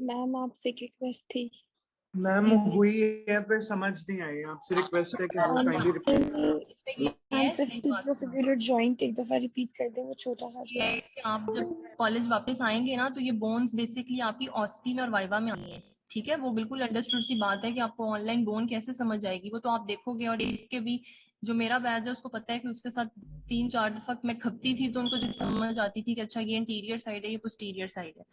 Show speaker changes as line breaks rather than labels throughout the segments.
Ma'am आपसे एक request थी।
मैम हुई है पर समझ नहीं आई, आपसे रिक्वेस्ट है कि वो काइंडली रिपीट।
मैम सिर्फ टिबियो जॉइंट एक दफा रिपीट कर दे, वो छोटा सा जो है।
आप जब कॉलेज वापस आएंगे ना तो ये बोन्स बेसिकली आपकी ऑस्पिन और वाइवा में आनी है। ठीक है, वो बिल्कुल अंडरस्टूड सी बात है कि आपको ऑनलाइन बोन कैसे समझ आएगी, वो तो आप देखोगे। और एक के भी जो मेरा बैच है उसको पता है कि उसके साथ 3-4 दफा मैं खपती थी तो उनको जो समझ आती थी कि अच्छा ये इंटीरियर साइड है, ये पोस्टीरियर साइड है।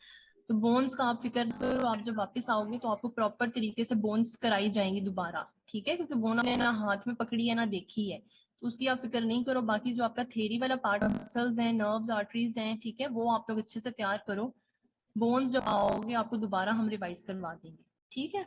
तो बोन्स का आप फिक्र करो, आप जब वापस आओगे तो आपको प्रॉपर तरीके से बोन्स कराई जाएंगी दोबारा। ठीक है, क्योंकि बोन आपने ना हाथ में पकड़ी है ना देखी है, तो उसकी आप फिक्र नहीं करो। बाकी जो आपका थेरी वाला पार्ट, मसल्स हैं, नर्व्स, आर्टरीज हैं, ठीक है, वो आप लोग अच्छे से तैयार करो। बोन्स जब आओगे आपको दोबारा हम रिवाइज करवा देंगे। ठीक है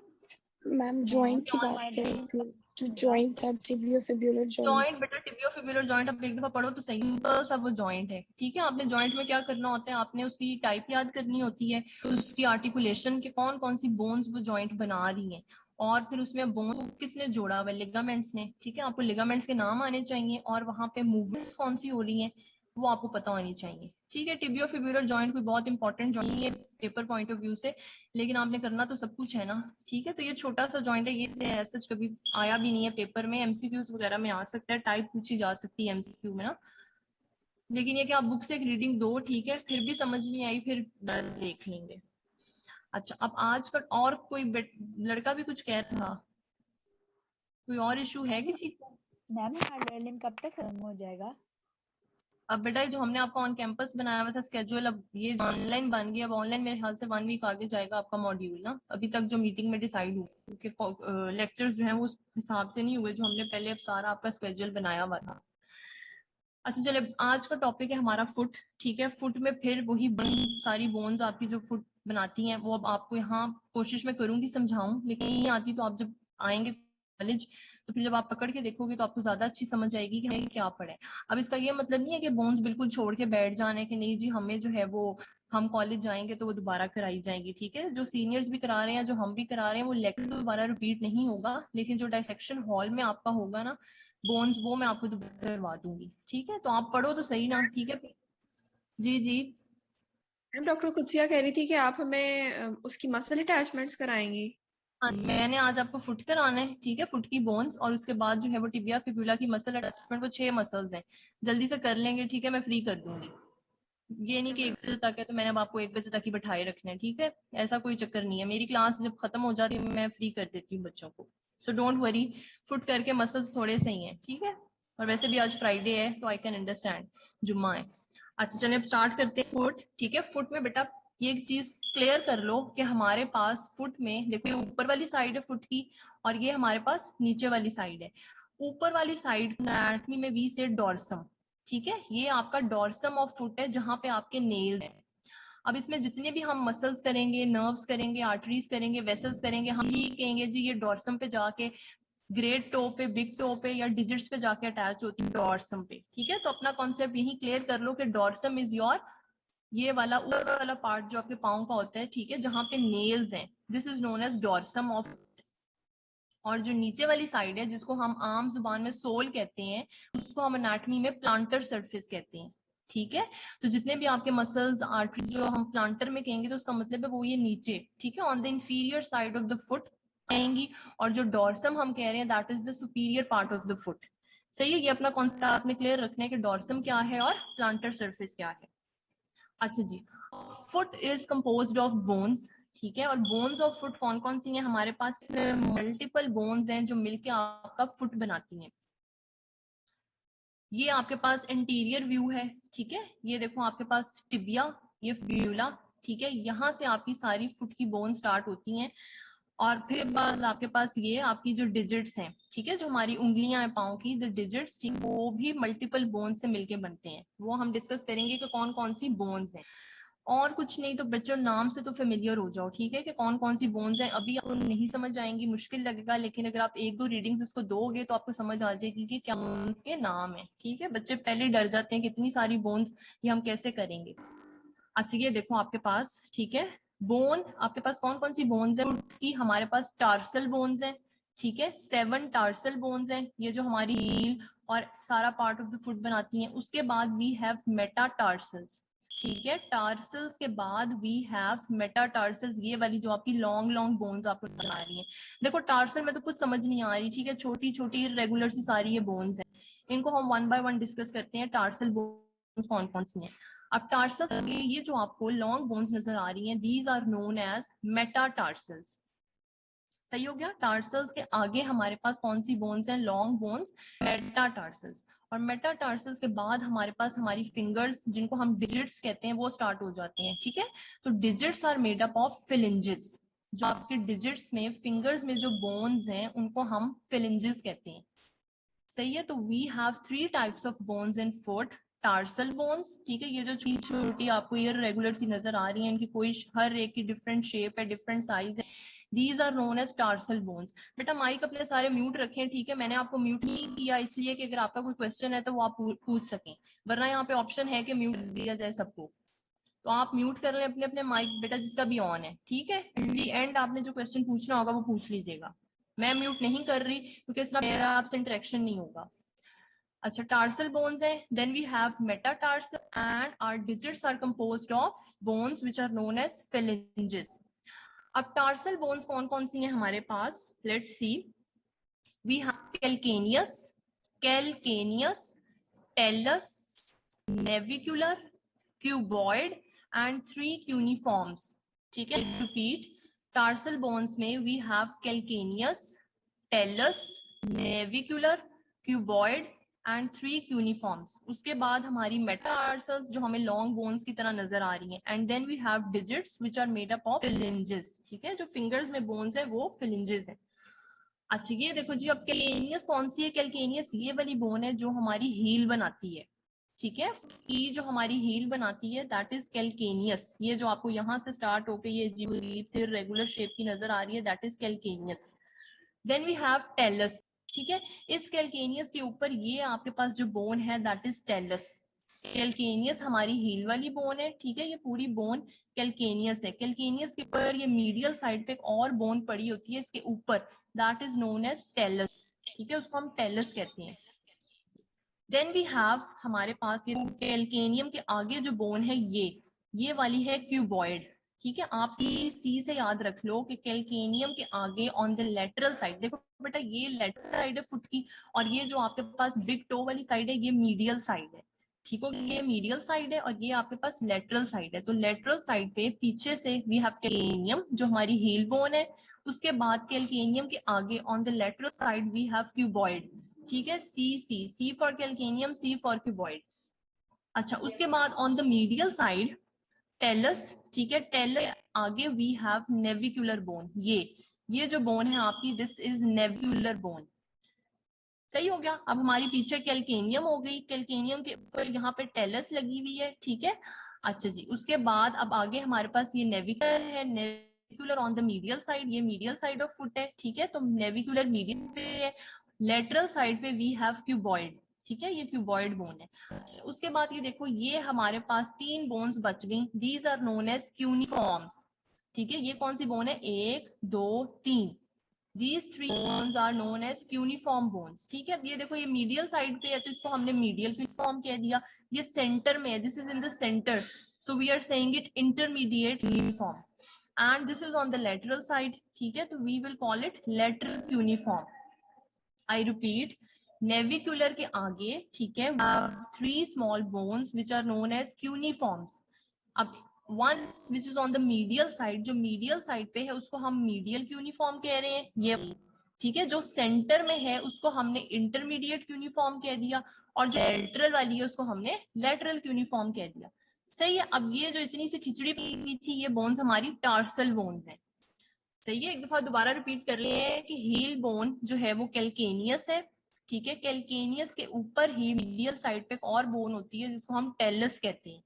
मैम जॉइंट की बात कर रही थी, जो जॉइंट था टिबियो फिब्युलर जॉइंट।
जॉइंट, बेटा टिबियोफिबुलर जॉइंट आप एक दफा पढ़ो तो सिंपल सा वो जॉइंट है। ठीक है, आपने जॉइंट में क्या करना होता है, आपने उसकी टाइप याद करनी होती है, तो उसकी आर्टिकुलेशन के कौन कौन सी बोन्स वो जॉइंट बना रही हैं, और फिर उसमें बोन किसने जोड़ा हुआ है, लिगामेंट्स ने। ठीक है, आपको लिगामेंट्स के नाम आने चाहिए और वहां पे मूवमेंट्स कौन सी हो रही हैं वो आपको पता होनी चाहिए। ठीक है, टिबियोफिबुलर जॉइंट कोई बहुत इंपॉर्टेंट जॉइंट नहीं है पेपर पॉइंट ऑफ व्यू से, लेकिन आपने करना तो सब कुछ है ना। ठीक है, तो ये छोटा सा जॉइंट है, ये सच कभी आया भी नहीं है पेपर में, एमसीक्यूज वगैरह में आ सकता है, टाइप पूछी जा सकती है एमसीक्यू में ना। लेकिन ये कि आप बुक से एक रीडिंग दो, ठीक है, फिर भी समझ नहीं आई फिर देख लेंगे। अच्छा, अब आज का और कोई लड़का भी कुछ कह रहा था, कोई और इशू है किसी को?
मैम हार्डवेयर कब तक खत्म हो जाएगा?
अब बेटा जो हमने आपका ऑन कैंपस बनाया हुआ था स्केड्यूल, अब ये ऑनलाइन बन गया। अब ऑनलाइन मेरे ख्याल से 1 वीक आगे जाएगा आपका मॉड्यूल ना, अभी तक जो मीटिंग में डिसाइड हुआ, क्योंकि लेक्चर्स जो हैं वो उस हिसाब से नहीं हुए जो हमने पहले अब सारा आपका स्केड्यूल बनाया हुआ था। अच्छा चले, आज का टॉपिक है हमारा फुट। ठीक है, फुट में फिर वही सारी बोन्स आपकी जो फुट बनाती हैं वो अब आपको यहाँ कोशिश में करूंगी समझाऊं, लेकिन नहीं आती तो आप जब आएंगे कॉलेज तो फिर जब आप पकड़ के देखोगे तो आपको ज्यादा अच्छी समझ आएगी कि हमें क्या पढ़ा है। अब इसका ये मतलब नहीं है कि बोन्स बिल्कुल छोड़ के बैठ जाने कि नहीं जी हमें जो है वो हम कॉलेज जाएंगे तो वो दोबारा कराई जाएंगी। ठीक है, जो सीनियर्स भी करा रहे हैं, जो हम भी करा रहे हैं, वो लेक्चर दोबारा रिपीट नहीं होगा, लेकिन जो डायसेक्शन हॉल में आपका होगा ना बोन्स, वो मैं आपको दोबारा करवा दूंगी। ठीक है, तो आप पढ़ो तो सही ना। ठीक है जी जी।
मैम डॉक्टर कुत्सिया कह रही थी कि आप हमें उसकी मसल अटैचमेंट्स कराएंगी।
हाँ, मैंने आज आपको फुट कराना है। ठीक है, फुट की बोन्स और उसके बाद जो है वो टिबिया फिबुला की मसल अटैचमेंट, वो 6 मसल्स हैं, जल्दी से कर लेंगे। ठीक है, मैं फ्री कर दूंगी। ये नहीं कि 1 बजे तक है तो मैंने अब आपको 1 बजे तक ही बैठाए रखना है। ठीक है, ऐसा कोई चक्कर नहीं है, मेरी क्लास जब खत्म हो जाती है मैं फ्री कर देती हूँ बच्चों को। सो डोंट वरी, फुट करके मसल्स थोड़े सही हैं। ठीक है, और वैसे भी आज फ्राइडे है तो आई कैन अंडरस्टैंड, जुम्मा है। अच्छा चलिए अब स्टार्ट करते हैं फुट। ठीक है, फुट में बेटा ये एक चीज क्लियर कर लो कि हमारे पास फुट में देखो ये ऊपर वाली साइड है फुट की और ये हमारे पास नीचे वाली साइड है। ऊपर वाली साइड एनाटॉमी में वी से डॉर्सम। ठीक है, ये आपका डॉर्सम ऑफ फुट है जहां पे आपके नेल है। अब इसमें जितने भी हम मसल्स करेंगे, नर्व्स करेंगे, आर्टरीज करेंगे, वेसल्स करेंगे, हम ही कहेंगे जी ये डॉर्सम पे जाके, ग्रेट टो पे, बिग टो पे या डिजिट्स पे जाके अटैच होती है डॉर्सम पे। ठीक है, तो अपना कॉन्सेप्ट यही क्लियर कर लो कि डॉर्सम इज योर ये वाला ऊपर वाला पार्ट जो आपके पाँव का होता है। ठीक है, जहां पे नेल्स हैं, this is known as dorsum of. और जो नीचे वाली साइड है जिसको हम आम जुबान में सोल कहते हैं, उसको हम एनाटॉमी में प्लांटर सरफेस कहते हैं। ठीक है, तो जितने भी आपके मसल्स, आर्टरी जो हम प्लांटर में कहेंगे तो उसका मतलब है वो ये नीचे, ठीक है, on the inferior side of the foot आएंगी। और जो डॉर्सम हम कह रहे हैं that is the superior part of the foot. सही है, ये अपना कॉन्सेप्ट आपने क्लियर रखना है कि डॉर्सम क्या है और प्लांटर सरफेस क्या है। अच्छा जी, foot is composed of bones. ठीक है, और बोन्स ऑफ फुट कौन कौन सी हैं हमारे पास? मल्टीपल बोन्स हैं जो मिलके आपका फुट बनाती हैं। ये आपके पास इंटीरियर व्यू है। ठीक है, ये देखो आपके पास टिबिया, ये फिब्यूला। ठीक है, यहाँ से आपकी सारी फुट की बोन स्टार्ट होती हैं और फिर बाद आपके पास ये आपकी जो डिजिट्स हैं, ठीक है, जो हमारी उंगलियां हैं पाँव की, द डिजिट्स, ठीक, वो भी मल्टीपल बोन से मिलके बनते हैं। वो हम डिस्कस करेंगे कि कौन कौन सी बोन्स हैं। और कुछ नहीं तो बच्चों नाम से तो फेमिलियर हो जाओ। ठीक है, कि कौन कौन सी बोन्स हैं। अभी आपको नहीं समझ आएंगी, मुश्किल लगेगा, लेकिन अगर आप 1-2 रीडिंग्स उसको दोगे तो आपको समझ आ जाएगी कि क्या बोन्स के नाम है। ठीक है, बच्चे पहले डर जाते हैं कि इतनी सारी बोन्स ये हम कैसे करेंगे। अच्छा ये देखो आपके पास, ठीक है, बोन आपके पास कौन कौन सी बोन्स है की? हमारे पास टार्सल बोन्स है। ठीक है, 7 टार्सल बोन्स हैं, ये जो हमारी हील और सारा पार्ट ऑफ द फुट बनाती हैं। उसके बाद वी हैव मेटाटार्सल्स। ठीक है। टार्सल्स के बाद वी हैव मेटाटार्सल्स, ये वाली जो आपकी लॉन्ग लॉन्ग बोन्स आपको नजर आ रही है। देखो टार्सल में तो कुछ समझ नहीं आ रही, ठीक है, छोटी छोटी रेगुलर सी सारी ये बोन्स हैं, इनको हम वन बाय वन डिस्कस करते हैं। टार्सल बोन्स कौन कौन सी हैं। अब टार्सल ये जो आपको लॉन्ग बोन्स नजर आ रही हैं, these are known as metatarsals. सही हो गया। टार्सल्स के आगे हमारे पास कौन सी बोन्स हैं, लॉन्ग बोन्स, मेटाटार्सल्स। और मेटाटार्सल्स के बाद हमारे पास हमारी फिंगर्स, जिनको हम डिजिट्स कहते हैं, वो स्टार्ट हो जाते हैं। ठीक है, तो digits are made up of phalanges. जो आपके डिजिट्स में, फिंगर्स में जो बोन्स हैं, उनको हम फिलिंजेस कहते हैं। सही है। तो we have 3 types of bones in foot. Tarsal bones, ठीक है, ये जो छोटी छोटी आपको ये रेगुलर सी नजर आ रही है, इनकी कोई हर एक की डिफरेंट शेप है, डिफरेंट साइज है। These are known as tarsal bones. बेटा माइक अपने सारे म्यूट रखें, ठीक है, मैंने आपको म्यूट नहीं किया इसलिए कि अगर आपका कोई क्वेश्चन है तो वो आप पूछ सकें, वरना यहाँ पे ऑप्शन है कि म्यूट दिया जाए सबको, तो आप म्यूट कर लें अपने अपने माइक बेटा, जिसका भी ऑन है। ठीक है, एट दी एंड आपने जो क्वेश्चन पूछना होगा वो पूछ लीजिएगा। मैं म्यूट नहीं कर रही क्योंकि इस तरह मेरा आपसे इंटरेक्शन नहीं होगा। अच्छा, टार्सल बोन्स है, then we have metatarsal and our digits are composed of bones which are known as phalanges. अब टार्सल बोन्स कौन कौन सी हैं हमारे पास, let's see. We have calcaneus, talus, navicular, cuboid and 3 cuneiforms. ठीक है, रिपीट। टार्सल बोन्स में we have calcaneus, talus, navicular, cuboid and 3 cuneiforms. उसके बाद हमारी मेटाटार्सल्स जो हमें लॉन्ग बोन्स की तरह नजर आ रही हैं, and then we have digits which are made up of phalanges. ठीक है, जो फिंगर्स में बोन्स है वो फिलिंजेस है। अच्छा ये देखो जी, अब कैल्केनियस कौन सी है, कैल्केनियस ये वाली बोन है जो हमारी हील बनाती है। ठीक है, की जो हमारी हील बनाती है दैट इज कैल्केनियस। ये जो आपको यहाँ से स्टार्ट होके ये अजीब से रेगुलर शेप की नजर आ रही है, that is calcaneus. Then we have talus. ठीक है, इस कैल्केनियस के ऊपर ये आपके पास जो बोन है दैट इज टेलस। कैल्केनियस हमारी हील वाली बोन है। ठीक है, ये पूरी बोन कैल्केनियस है। कैल्केनियस के ऊपर ये मीडियल साइड पे एक और बोन पड़ी होती है इसके ऊपर, that is known as talus. ठीक है, उसको हम टेलस कहते हैं। देन वी हैव हमारे पास ये कैल्केनियम के आगे जो बोन है ये वाली है क्यूबॉइड। ठीक है, आप सी से याद रख लो कि कैल्केनियम के आगे ऑन द लेटरल साइड, देखो बेटा ये लेटरल साइड है फुट की, और ये जो आपके पास बिग टो वाली साइड है ये मीडियल साइड है। ठीक हो, ये मीडियल साइड है और ये आपके पास लेटरल साइड है। तो लेटरल साइड पे पीछे से वी हैव कैल्केनियम जो हमारी हील बोन है, उसके बाद कैल्केनियम के आगे on the lateral side we have cuboid. ठीक है, C for calcaneum, C for cuboid. अच्छा, उसके बाद on the medial side talus. ठीक है, टेलस आगे वी हैव नेविकुलर बोन। ये जो बोन है आपकी, दिस इज नेविकुलर बोन। सही हो गया। अब हमारी पीछे कैल्केनियम हो गई, कैल्केनियम के ऊपर यहाँ पे टेलस लगी हुई है। ठीक है, अच्छा जी, उसके बाद अब आगे हमारे पास ये नेविकुलर है, navicular on the medial side, ये मीडियल साइड ऑफ फुट है। ठीक है, तो नेविकुलर मीडियल पे है, लेटरल साइड पे वी हैव क्यूबॉइड। ठीक है, ये क्यूबॉइड बोन है। उसके बाद ये देखो, ये हमारे पास 3 बोन्स बच गई, दीज आर नोन एज क्यूनिफॉर्म्स। ठीक है, ये कौन सी बोन है, 1 2 3, These 3 bones are known as cuneiform bones. ठीक है, ये देखो ये मीडियल साइड पे है तो इसको हमने मीडियल क्यूनिफॉर्म कह दिया। ये सेंटर में है, this is in the center, so we are saying it intermediate cuneiform. And this is on the lateral side. ठीक है, तो we will call it lateral cuneiform. I repeat, navicular के आगे, ठीक है, 3 small bones which are known as cuneiforms. अब one which is on the medial side, जो medial side पे है उसको हम मीडियल क्यूनिफॉर्म कह रहे हैं, ये। ठीक है, जो सेंटर में है उसको हमने इंटरमीडिएट क्यूनिफॉर्म कह दिया, और जो लेटरल वाली है उसको हमने लेटरल क्यूनिफॉर्म कह दिया। सही है। अब ये जो इतनी सी खिचड़ी पी थी, ये बोन्स हमारी टार्सल बोन्स हैं। सही है, एक दफा दोबारा रिपीट कर रहे हैं कि हील बोन जो है वो कैल्केनियस है। ठीक है, कैल्केनियस के ऊपर ही मीडियल साइड पे एक और बोन होती है जिसको हम टेलस कहते हैं।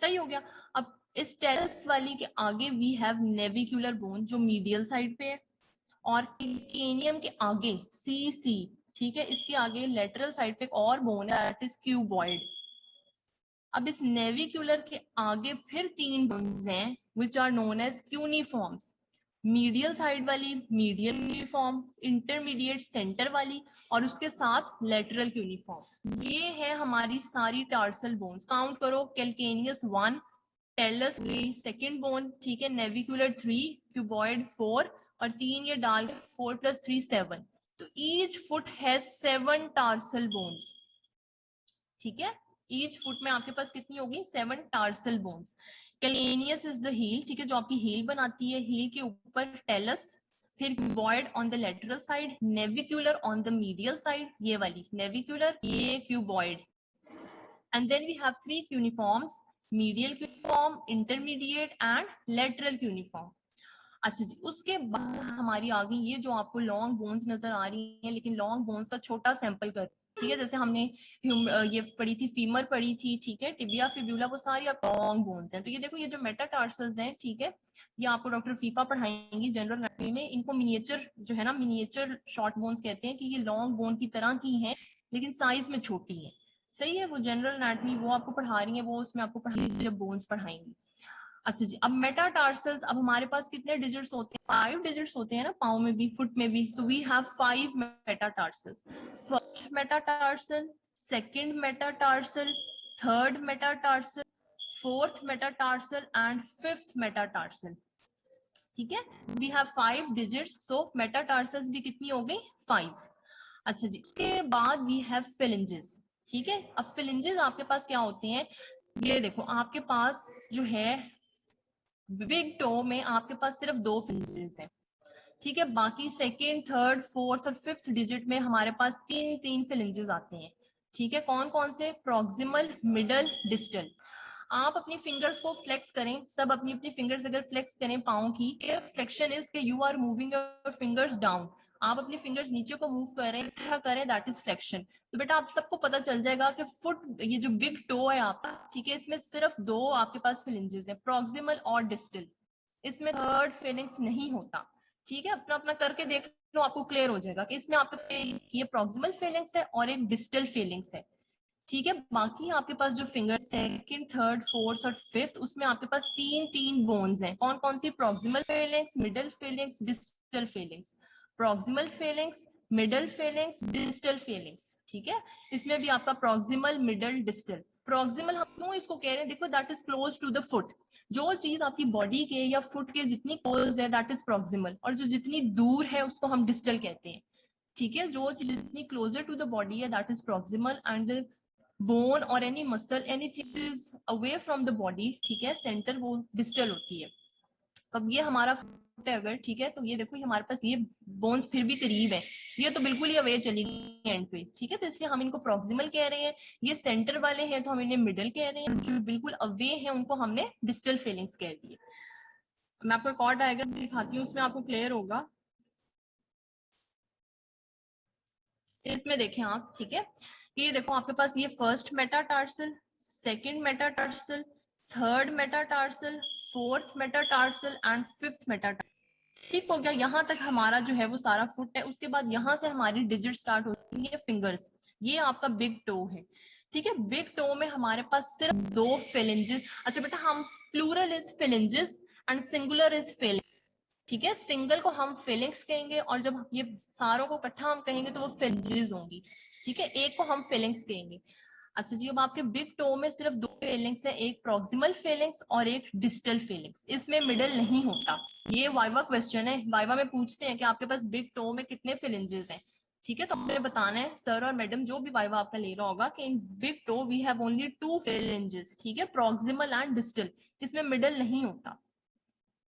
सही हो गया। अब इस टेलस वाली के आगे वी हैव नेविकुलर बोन जो मीडियल साइड पे है, और कैल्केनियम के आगे सी, ठीक है, इसके आगे लेटरल साइड पे एक और बोन है दैट इज क्यूबॉइड। अब इस नेविकुलर के आगे फिर 3 बोन्स हैं which are known as cuneiforms. Medial side वाली मीडियल यूनिफॉर्म, इंटरमीडिएट सेंटर वाली, और उसके साथ लेटरल यूनिफॉर्म। ये है हमारी सारी टार्सल बोन्स। काउंट करो, कैल्केनियस 1, टेलस सेकेंड बोन, ठीक है, नेविकुलर 3, क्यूबॉइड 4, और 3 ये डाल 4 + 3 7। तो each foot has 7 tarsal bones, ठीक है। ईच फुट में आपके पास कितनी होगी? 7 tarsal bones. Calcaneus is the heel, ठीक है, जो आपकी हील बनाती है। हील के ऊपर टेलस, फिर cuboid on the lateral side, navicular on the medial side, ये वाली नेविकुलर, ये cuboid. And then we have 3 cuneiforms, medial uniform, intermediate and lateral cuneiform. अच्छा जी, उसके बाद हमारी आ गई ये जो आपको लॉन्ग बोन्स नजर आ रही हैं, लेकिन लॉन्ग बोन्स का छोटा सैंपल कर, ठीक है। जैसे हमने ये पढ़ी थी, फीमर पढ़ी थी, ठीक है, टिबिया फिब्यूला, वो सारी आप लॉन्ग बोन्स हैं। तो ये देखो, ये जो मेटाटार्सल्स हैं, ठीक है, ये आपको डॉक्टर फीफा पढ़ाएंगी जनरल एनाटॉमी में। इनको मिनिएचर जो है ना, मिनिएचर शॉर्ट बोन्स कहते हैं, कि ये लॉन्ग बोन की तरह की हैं लेकिन साइज में छोटी है। सही है, वो जनरल एनाटॉमी वो आपको पढ़ा रही है, वो उसमें आपको पढ़ाएंगी जब बोन्स पढ़ाएंगी। अच्छा जी, अब मेटाटार्सल्स, अब हमारे पास कितने डिजिट्स होते हैं? 5 डिजिट्स होते हैं ना, पाँव में भी, फुट में भी। तो we have 5 metatarsals. First metatarsal, second metatarsal, third metatarsal, fourth metatarsal and fifth metatarsal, ठीक है। We have 5 digits, so metatarsals भी कितनी हो गई? 5। अच्छा जी, इसके बाद वी हैव फिलेंजेस, ठीक है। अब फिलेंजेस आपके पास क्या होते हैं? ये देखो, आपके पास जो है बिग टो में आपके पास सिर्फ 2 फिलेंजेस हैं, ठीक है। बाकी सेकेंड, थर्ड, फोर्थ और फिफ्थ डिजिट में हमारे पास 3 फिलेंजेस आते हैं, ठीक है। कौन कौन से? Proximal, middle, distal. आप अपनी फिंगर्स को फ्लेक्स करें, सब अपनी अपनी फिंगर्स अगर फ्लेक्स करें पाँव की, फ्लेक्शन इज के you are moving your fingers down, आप अपनी फिंगर्स नीचे को मूव करें, क्या करें, दैट इज फ्लेक्शन। तो बेटा आप सबको पता चल जाएगा कि फुट, ये जो बिग टो है आपका, ठीक है, इसमें सिर्फ 2 आपके पास फिलेंजेस है, प्रॉक्सिमल और डिस्टल। इसमें थर्ड फिलेंस नहीं होता, ठीक है। अपना अपना करके देख लो, आपको क्लियर हो जाएगा कि इसमें आपके ये प्रॉक्सिमल फेलिंग्स है और एक डिस्टल फेलिंग्स है, ठीक है। बाकी आपके पास जो फिंगर सेकंड, थर्ड, फोर्थ और फिफ्थ, उसमें आपके पास 3 बोन्स हैं। कौन कौन सी? Proximal phalanx, middle phalanx, distal phalanx. Proximal phalanx, middle phalanx, distal Fehling's, ठीक है। इसमें भी आपका प्रॉक्सिमल, मिडल, डिस्टल। प्रॉक्सिमल हम क्यों इसको कह रहे हैं? देखो, that is close to the foot. जो चीज आपकी बॉडी के या फुट के जितनी क्लोज है, दैट इज प्रॉक्सिमल, और जो जितनी दूर है उसको हम डिस्टल कहते हैं, ठीक है। जो चीज जितनी क्लोजर टू द बॉडी है, that is proximal, and the bone और any muscle, anything is away from the body, ठीक है, सेंटर, वो डिस्टल होती है। अब ये हमारा फुट है अगर, ठीक है, तो ये देखो, ये हमारे पास ये बोन्स फिर भी करीब है, ये तो बिल्कुल ही अवे चली गई एंड पे, ठीक है। तो इसलिए हम इनको प्रॉक्सिमल कह रहे हैं। ये सेंटर वाले हैं तो हम इन्हें मिडल कह रहे हैं, जो बिल्कुल अवे हैं उनको हमने डिस्टल फेलिंग्स कह दिए। मैं आपको एक और डायग्राम दिखाती हूँ, उसमें आपको क्लियर होगा। इसमें देखें आप, ठीक है, ये देखो आपके पास ये first metatarsal, second metatarsal, third metatarsal, fourth metatarsal and fifth metatarsal, ठीक हो गया। यहाँ तक हमारा जो है वो सारा फुट है। उसके बाद यहाँ से हमारी डिजिट स्टार्ट होती है, फिंगर्स। ये आपका बिग टो है, ठीक है। बिग टो में हमारे पास सिर्फ 2 फिलेंजेस। अच्छा बेटा, हम plural is phalanges and singular is phalanx, ठीक है। सिंगल को हम फेलिंग्स कहेंगे और जब ये सारों को इकट्ठा हम कहेंगे तो वो फेलिंजेस होंगी, ठीक है। एक को हम फेलिंग्स कहेंगे। अच्छा जी, अब आपके बिग टो में सिर्फ 2 फेलिंग्स है, एक प्रॉक्सिमल फेलिंग्स और एक डिस्टल फेलिंग्स। इसमें मिडल नहीं होता। ये वाइवा क्वेश्चन है, वाइवा में पूछते हैं कि आपके पास बिग टो में कितने फेलिंजेस हैं, ठीक है। तो हमें बताना है, सर और मैडम जो भी वाइवा आपका ले रहा होगा, कि in big toe we have only 2 phalanges, ठीक है, प्रॉक्सिमल एंड डिस्टल। इसमें मिडल नहीं होता।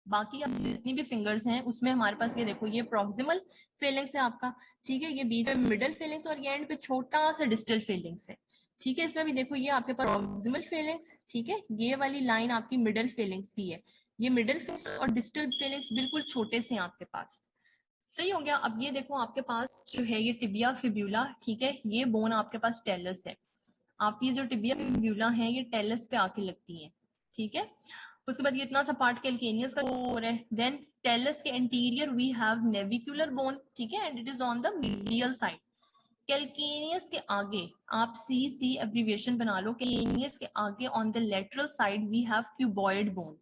बाकी अब जितनी भी फिंगर्स हैं उसमें हमारे पास ये देखो, ये प्रॉक्सिमल फेलिंग्स है आपका, ठीक है, ये बीच में मिडल फेलिंग्स और ये एंड पे छोटा सा डिस्टल फेलिंग्स है, ठीक है। इसमें भी देखो, ये आपके पास प्रॉक्सिमल फेलिंग्स, ठीक है, ये वाली लाइन आपकी मिडल फेलिंग्स की है। ये मिडल फेलिंग्स और डिस्टल फेलिंग्स बिल्कुल छोटे से हैं आपके पास, सही हो गया। अब ये देखो, आपके पास जो है ये टिबिया फिब्यूला, ठीक है, ये बोन आपके पास टेलस है। आपकी जो टिबिया फिब्यूला है ये टेलस पे आके लगती है, ठीक है। उसके बाद ये इतना सा पार्ट कैल्केनियस का हो रहा है। देन टेलस के interior we have navicular bone, ठीक है, and it is on the medial side. Calcaneus के आगे आप सी एब्रिविएशन बना लो, कैल्केनियस के आगे on the lateral side we have cuboid bone,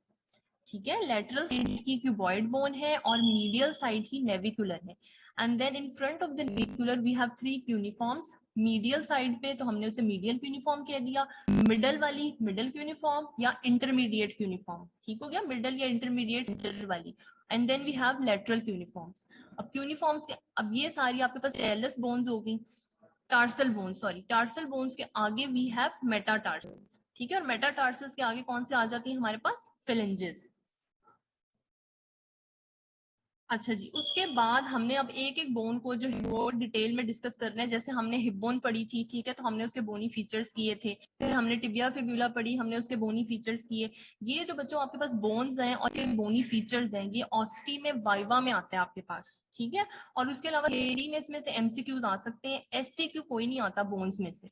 ठीक है, लेटरल साइड की क्यूबॉइड बोन है और मीडियल साइड की नेविकुलर है। And then in front of the navicular we have 3 cuneiforms. Medial side पे तो हमने उसे मीडियल क्यूनिफॉर्म कह दिया, मिडल वाली मिडल क्यूनिफॉर्म या इंटरमीडिएट क्यूनिफॉर्म, ठीक हो गया, मिडल या इंटरमीडिएट मिडल वाली। And then we have lateral cuneiforms. अब क्यूनिफॉर्म्स के, अब ये सारी आपके पास टेलस बोन्स हो गई, tarsal bones, sorry tarsal bones के आगे वी हैव मेटाटार्सल्स, ठीक है, और मेटाटार्सल्स के आगे कौन से आ जाती है हमारे पास, फिलेंजेस। अच्छा जी, उसके बाद हमने अब एक एक बोन को जो है वो डिटेल में डिस्कस करना है। जैसे हमने हिप बोन पढ़ी थी, ठीक है, तो हमने उसके बोनी फीचर्स किए थे। फिर हमने टिबिया फिब्यूला पढ़ी, हमने उसके बोनी फीचर्स किए। ये जो बच्चों आपके पास बोन्स हैं और ये बोनी फीचर्स हैं, ये ऑस्टी में वाइवा में आता है आपके पास, ठीक है। और उसके अलावा थ्योरी में इसमें से एमसीक्यूज आ सकते हैं, एससीक्यू कोई नहीं आता बोन्स में से,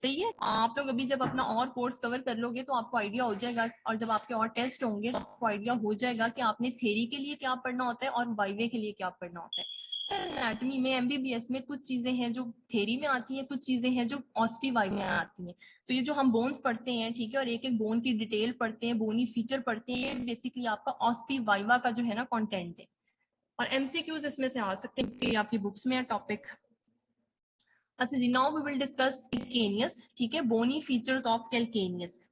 सही है। आप लोग अभी जब अपना और कोर्स कवर कर लोगे तो आपको आइडिया हो जाएगा, और जब आपके और टेस्ट होंगे तो आपको आइडिया हो जाएगा कि आपने थ्योरी के लिए क्या पढ़ना होता है और वाइवे के लिए क्या पढ़ना होता है। एनाटॉमी में एमबीबीएस में कुछ चीजें हैं जो थ्योरी में आती हैं, कुछ चीजें हैं जो ऑस्पी वाइव में आती हैं। तो ये जो हम बोन्स पढ़ते हैं, ठीक है, और एक एक बोन की डिटेल पढ़ते हैं, बोनी फीचर पढ़ते हैं, ये बेसिकली आपका ऑस्पी वाइवा का जो है ना कंटेंट है। और एमसीक्यूज इसमें से आ सकते हैं कि आपकी बुक्स में है टॉपिक। अच्छा जी, now we will discuss calcaneus, ठीक है, बोनी फीचर्स ऑफ कैल्केनियस।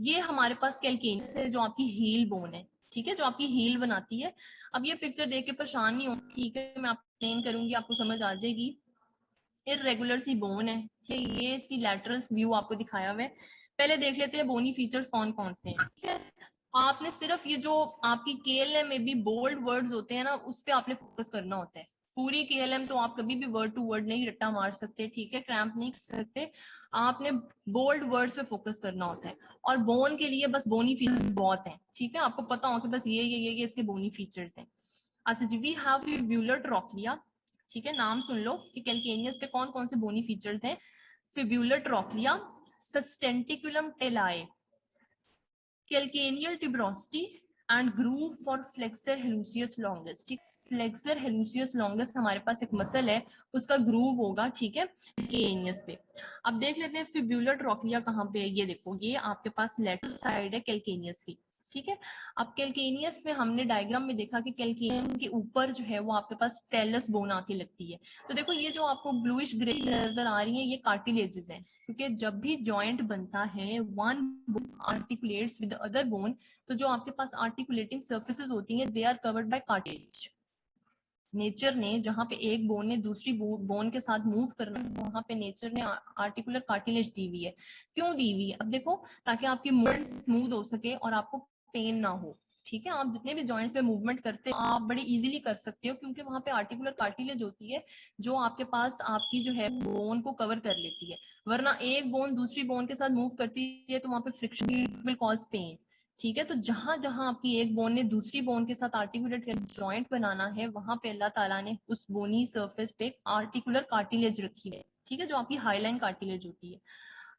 ये हमारे पास कैल्केनियस है जो आपकी हील बोन है, ठीक है, जो आपकी हील बनाती है। अब ये पिक्चर देख के परेशान नहीं हो, ठीक है, मैं आपको एक्सप्लेन करूंगी, आपको समझ आ जाएगी। इररेगुलर सी बोन है, ये इसकी लैटरल व्यू आपको दिखाया हुआ है। पहले देख लेते हैं बोनी फीचर्स कौन कौन से हैं, ठीक है। आपने सिर्फ ये जो आपकी केएलएम में भी बोल्ड वर्ड्स होते हैं ना, उस पे आपने फोकस करना होता है। पूरी केएलएम तो आप कभी भी वर्ड टू वर्ड नहीं रट्टा मार सकते, ठीक है, क्रैम्प नहीं कर सकते, आपने बोल्ड वर्ड्स पे फोकस करना होता है। और बोन के लिए बस बोनी फीचर्स बहुत है, ठीक है, आपको पता हो कि बस ये इसके बोनी फीचर्स हैं। अच्छा जी, वी हैव फिब्यूलर ट्रोक्लिया, ठीक है, नाम सुन लो कि कैल्केनियस पे कौन कौन से बोनी फीचर्स हैं। Fibular trochlea, sustentaculum tali, calcaneal tuberosity and groove for flexor hallucis longus, ठीक, फ्लेक्सर हेलुसियस लॉन्गस हमारे पास एक मसल है, उसका ग्रूव होगा, ठीक है, कैल्केनियस पे। अब देख लेते हैं फिब्यूलर ट्रोक्लिया कहाँ पे है। ये देखो, ये आपके पास लेटरल साइड है कैल्केनियस की, ठीक है। अब कैल्केनियस में हमने डायग्राम में देखा कि कैल्केनियम के ऊपर जो है वो आपके पास टेलस बोन आके लगती है। तो देखो ये जो आपको ब्लूइश ग्रे नजर आ रही है, ये कार्टिलेजेस हैं, क्योंकि जब भी जॉइंट बनता है, one bone articulates with other bone, तो जो आपके पास आर्टिकुलेटिंग सर्फेसेस होती हैं, they are covered by cartilage. Nature ने जहां पे एक बोन ने दूसरी बोन के साथ मूव करना है, वहां पे नेचर ने आर्टिकुलर कार्टिलेज दी हुई है। क्यों दी हुई है? अब देखो, ताकि आपकी मूवमेंट स्मूथ हो सके और आपको पेन ना हो, ठीक है। आप जितने भी जॉइंट्स में मूवमेंट करते हो आप बड़े इजीली कर सकते हो, क्योंकि वहां पे आर्टिकुलर कार्टिलेज होती है जो आपके पास आपकी जो है बोन को कवर कर लेती है। वरना एक बोन दूसरी बोन के साथ मूव करती है तो वहां पे फ्रिक्शन विल कॉज पेन, ठीक है। तो जहां जहां आपकी एक बोन ने दूसरी बोन के साथ आर्टिकुलेट जॉइंट बनाना है, वहां पे अल्लाह ताला ने उस बोनी सरफेस पे आर्टिकुलर कार्टिलेज रखी है, ठीक है, जो आपकी हाईलाइन कार्टिलेज होती है।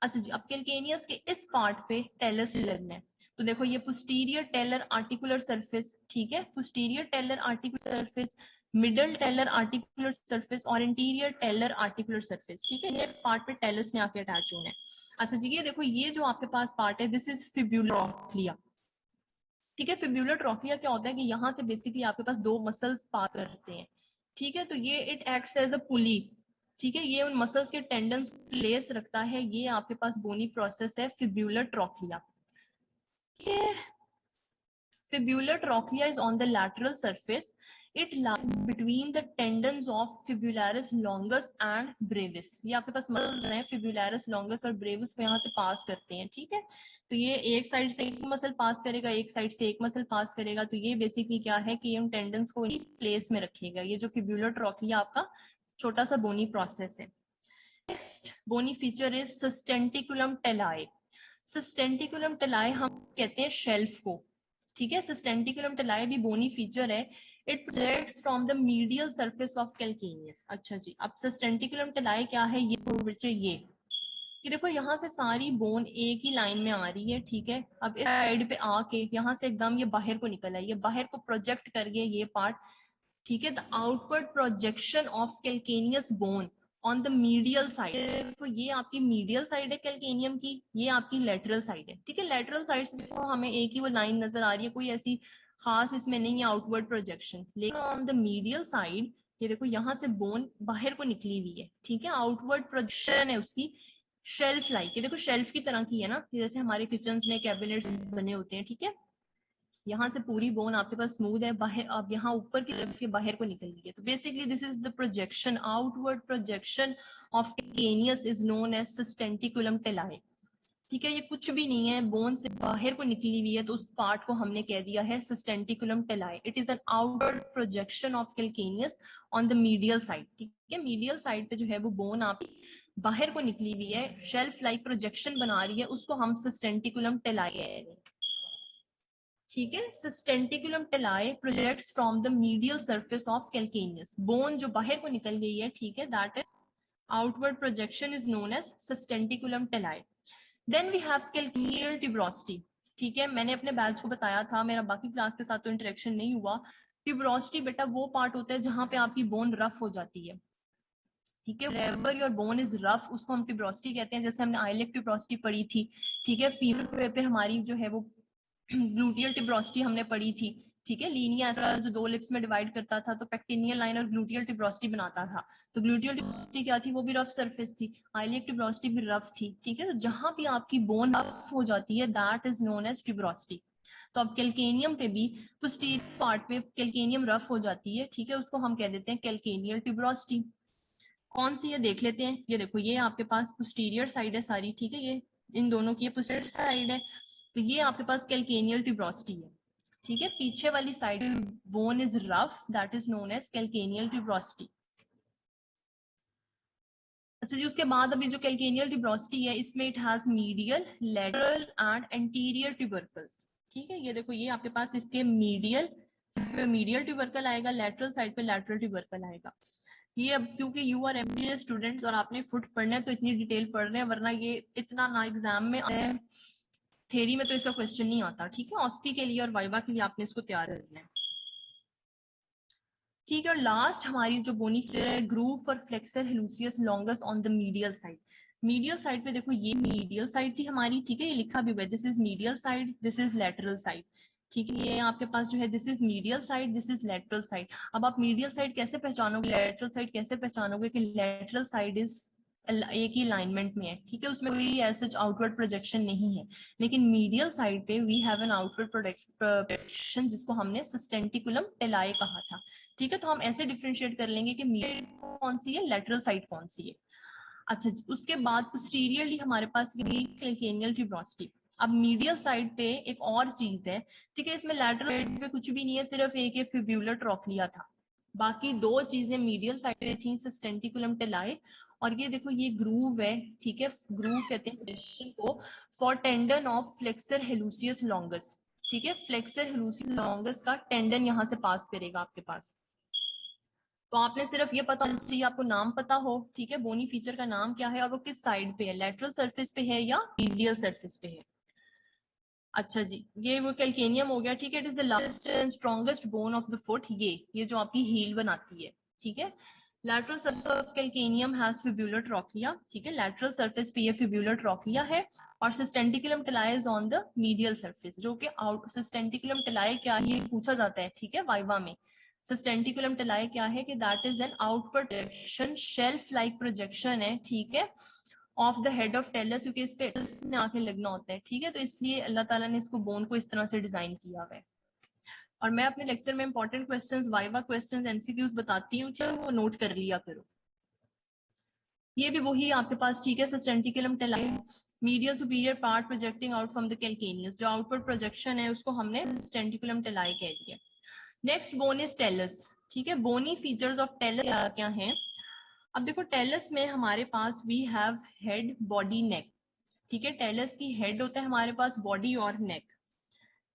अच्छा जी, अब कैल्केनियस के इस पार्ट पे टेलस लगना है। तो देखो ये पोस्टीरियर टेलर आर्टिकुलर सरफेस, ठीक है, posterior talar articular surface, middle talar articular surface और इंटीरियर टेलर आर्टिकुलर सरफेस, ठीक है, ये पार्ट पे टेलस ने आके अटैच होना है। अच्छा जी, ये देखो, ये जो आपके पास पार्ट है, दिस इज फिब्यूलोट्रोक्लिया, ठीक है। फिब्यूलर ट्रोक्लिया क्या होता है कि यहाँ से बेसिकली आपके पास दो मसल्स पास करते हैं, ठीक है। तो ये इट एक्ट्स एज अ पुली, ठीक है, ये उन मसल्स के टेंडन्स प्लेस रखता है। ये आपके पास बोनी प्रोसेस है fibular trochlea. Fibular trochlea is on the lateral surface. It lies between the tendons of fibularis longus and brevis. ये आपके पास मसल है fibularis longus और brevis को यहाँ से पास करते हैं, ठीक है। तो ये एक साइड से एक मसल पास करेगा, एक साइड से एक मसल पास करेगा। तो ये बेसिकली क्या है कि ये उन टेंडन्स को प्लेस में रखेगा। ये जो फिब्यूलर ट्रोक्लिया आपका छोटा सा बोनी प्रोसेस है। Next bony feature is sustentaculum tali. Sustentaculum tali हम कहते हैं शेल्फ को, ठीक है। सस्टेंटिकुलम टेलाए भी बोनी फीचर है। It projects from the medial surface of calcaneus. अच्छा जी, अब सस्टेंटिकुलम टेलाए क्या है? ये बच्चे ये देखो, यहाँ से सारी बोन एक ही लाइन में आ रही है, ठीक है। अब इस साइड पे आके यहाँ से एकदम ये बाहर को निकल आई है, बाहर को प्रोजेक्ट कर गया ये पार्ट, ठीक है। The outward projection of calcaneus bone on the medial side, तो ये आपकी मीडियल साइड है कैल्केनियम की, ये आपकी लेटरल साइड है, ठीक है। लेटरल साइड से देखो हमें एक ही वो लाइन नजर आ रही है, कोई ऐसी खास इसमें नहीं है आउटवर्ड प्रोजेक्शन, लेकिन ऑन द मीडियल साइड ये देखो यहाँ से बोन बाहर को निकली हुई है, ठीक है। आउटवर्ड प्रोजेक्शन है उसकी शेल्फ लाइक, ये देखो शेल्फ की तरह की है ना, जैसे हमारे किचन में कैबिनेट्स बने होते हैं, ठीक है। यहाँ से पूरी बोन आपके पास स्मूथ है, बाहर अब यहाँ ऊपर की तरफ के बाहर को निकल गई है, तो basically this is the projection, outward projection of calcaneus is known as sustentaculum tali, ठीक है। ये कुछ भी नहीं है, बोन से बाहर को निकली हुई है, तो उस पार्ट को हमने कह दिया है sustentaculum tali. It is an outward projection of calcaneus on the medial side, ठीक है। मीडियल साइड पे जो है वो बोन आपकी बाहर को निकली हुई है, शेल्फ लाइक प्रोजेक्शन बना रही है, उसको हम सिस्टेंटिकुलम टेलाई कह रहे हैं, ठीक है। Sustentaculum tali projects from the medial surface of calcaneus, bone जो बाहर को निकल गई है, ठीक है, that is outward projection is known as sustentaculum tali. Then we have calcaneal tuberosity, ठीक है। मैंने अपने बैच को बताया था, मेरा बाकी क्लास के साथ तो इंटरेक्शन नहीं हुआ। ट्यूबरोसिटी बेटा वो पार्ट होता है जहां पे आपकी बोन रफ हो जाती है, ठीक है। wherever your bone is rough उसको हम ट्यूबरोसिटी कहते हैं, जैसे हमने आइलेक ट्यूबरोसिटी पढ़ी थी, ठीक है। फीमेल पे हमारी जो है वो ग्लूटियल ट्यूबरोसिटी हमने पढ़ी थी, ठीक है। लीनिया ऐसा जो दो लिप्स में डिवाइड करता था, तो पेक्टिनियल लाइन और ग्लूटियल ट्यूबरोसिटी बनाता था, तो ग्लूटियल ट्यूबरोसिटी क्या थी, वो भी रफ सरफेस थी, आइलेक ट्यूबरोसिटी भी रफ थी, ठीक है। तो जहां भी आपकी बोन रफ हो जाती है that is known as tuberosity. तो अब कैल्केनियम पे भी पोस्टीरियर पार्ट पे कैल्केनियम रफ हो जाती है, ठीक है, उसको हम कह देते हैं कैल्केनियल ट्यूबरोसिटी। कौन सी ये देख लेते हैं, ये देखो ये आपके पास पोस्टीरियर साइड है सारी, ठीक है, ये इन दोनों की पोस्टीरियर साइड है, तो ये आपके पास कैल्केनियल ट्यूबरोसिटी है, ठीक है। पीछे वाली side bone is rough, that is known as calcaneal tuberosity. अच्छा जी, उसके बाद अभी जो कैल्केनियल ट्यूबरोसिटी है इसमें it has medial, lateral and anterior tubercles, ठीक है। ये देखो ये आपके पास इसके मीडियल ट्यूबरकल आएगा, लेटरल साइड पे लेटरल ट्यूबरकल आएगा। ये अब क्योंकि यू आर एमबीए स्टूडेंट्स और आपने फुट पढ़ना है तो इतनी डिटेल पढ़ रहे हैं, वरना ये इतना ना एग्जाम में थ्योरी में तो इसका क्वेश्चन नहीं आता, ठीक है। ऑस्पी के लिए और वाइवा के लिए आपने इसको तैयार करना है, ठीक है। और लास्ट हमारी जो बोनी फीचर है, groove for flexor hallucis longus on the medial side. Medial side पे देखो ये मीडियल साइड थी हमारी, ठीक है, ये लिखा भी हुआ है, this is medial side, this is lateral side, ठीक है। ये आपके पास जो है this is medial side, this is lateral side. अब आप मीडियल साइड कैसे पहचानोगे, लेटरल साइड कैसे पहचानोगे कि लेटरल साइड इज एक ही अलाइनमेंट में है, ठीक है, उसमें कोई ऐसा आउटवर्ड प्रोजेक्शन नहीं है। लेकिन मीडियल साइड पे we have an outward projection जिसको हमने सिस्टेंटिकुलम टेलाई कहा था, ठीक है। तो हम ऐसे डिफरेंशिएट कर लेंगे कि मीडियल कौन सी है, लेटरल साइड कौन सी है। अच्छा, उसके बाद पोस्टीरियरली हमारे पास कैल्केनियल ट्यूबरोसिटी। अब मीडियल साइड पे एक और चीज है, ठीक है, इसमें लैटरल साइड पे कुछ भी नहीं है, सिर्फ एक फिब्यूलर ट्रोक्लिया था, बाकी दो चीजें मीडियल साइड पे थी, सिस्टेंटिकुलम टेलाई, और ये देखो ये ग्रूव है, ठीक है, ग्रूव कहते हैं पोजीशन को for tendon of flexor hallucis longus, ठीक है। फ्लेक्सर हेलुसियस लॉन्गस का टेंडन यहाँ से पास करेगा आपके पास, तो आपने सिर्फ ये पता होना चाहिए, आपको नाम पता हो, ठीक है, बोनी फीचर का नाम क्या है और वो किस साइड पे है, लेटरल सरफेस पे है या मीडियल सरफेस पे है। अच्छा जी, ये वो कैल्केनियम हो गया, ठीक है। It is the largest and strongest bone of the foot, ये जो आपकी हील बनाती है, ठीक है। Lateral surface of calcaneum has fibular trochlea, ठीक है, लैटरल सरफेस पे ये फिब्यूलर ट्रोक्लिया है, और sustentaculum tali is on the medial surface, जो कि आउट सिस्टेंटिकुलम टेलाई क्या है ये पूछा जाता है, ठीक है, वाइवा में। सिस्टेंटिकुलम टेलाई क्या है कि that is an outward projection, shelf like projection है, ठीक है, of the head of talus, क्योंकि इस पे ने आके लगना होता है, ठीक है। तो इसलिए अल्लाह ताला ने इसको बोन को इस तरह से डिजाइन किया हुआ है। और मैं अपने लेक्चर में important questions, viva questions, MCQs बताती हूँ, क्या वो नोट कर लिया करो। ये भी वही आपके पास, ठीक है, sustentaculum tali, medial superior part projecting out from the calcaneus, जो आउटवर्ड प्रोजेक्शन है उसको हमने सिस्टेंटिकुलम टेलाई कह दिया। नेक्स्ट बोन इज टेलस, ठीक है। बोनी फीचर्स ऑफ टेलस क्या क्या हैं। अब देखो टेलस में हमारे पास वी हैव हेड, बॉडी, नेक, ठीक है। टेलस की हेड होता है हमारे पास, बॉडी और नेक।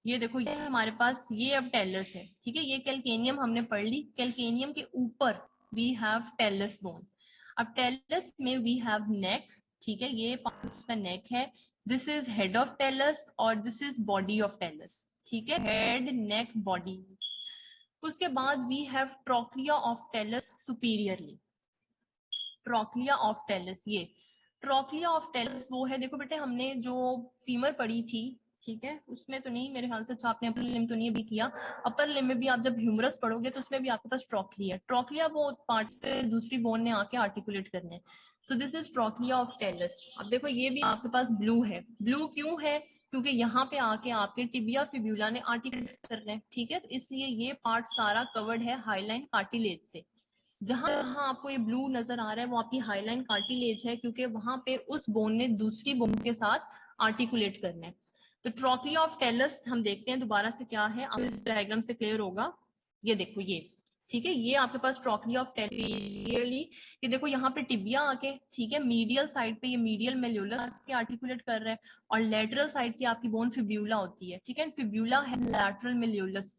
ये देखो ये हमारे पास, ये अब टेलस है, ठीक है। ये कैल्केनियम हमने पढ़ ली, कैल्केनियम के ऊपर वी हैव टेलस बोन। अब टेलस में वी हैव नेक, ठीक है, ये पार्ट का नेक है, this is head of talus और this is body of talus, ठीक है, हेड, नेक, बॉडी। उसके बाद we have trochlea of talus superiorly, trochlea of talus. ये ट्रोक्लिया ऑफ टेलस वो है, देखो बेटे हमने जो फीमर पढ़ी थी, ठीक है, उसमें तो नहीं मेरे ख्याल से, अच्छा आपने अपर लिम तो नहीं अभी किया, अपर लिम में भी आप जब ह्यूमरस पढ़ोगे तो उसमें भी आपके पास ट्रोक्लिया, ट्रोक्लिया वो पार्ट्स पे दूसरी बोन ने आके आर्टिकुलेट करने। So this is trochlea of talus. अब देखो ये भी आपके पास ब्लू है, ब्लू क्यों है, क्योंकि यहाँ पे आके आपके टिबिया फिब्यूला ने आर्टिकुलेट कर रहे हैं, ठीक है, तो इसलिए ये पार्ट सारा कवर्ड है हाईलाइन कार्टिलेज से। जहां जहां आपको ये ब्लू नजर आ रहा है वो आपकी हाईलाइन कार्टिलेज है, क्योंकि वहां पे उस बोन ने दूसरी बोन के साथ आर्टिकुलेट करना है। तो ट्रोक्लिया ऑफ टेलस हम देखते हैं दोबारा से क्या है, आपको इस डायग्राम से क्लियर होगा। ये देखो ये, ठीक है, ये आपके पास ट्रोक्लिया ऑफ टेलस, ये देखो यहाँ पे टिबिया आके, ठीक है, मीडियल साइड पे ये मीडियल मेल्यूलर आके आर्टिकुलेट कर रहा है, और लेटरल साइड की आपकी बोन फिब्यूला होती है, ठीक है, फिब्यूला है लैटरल मेल्यूलस,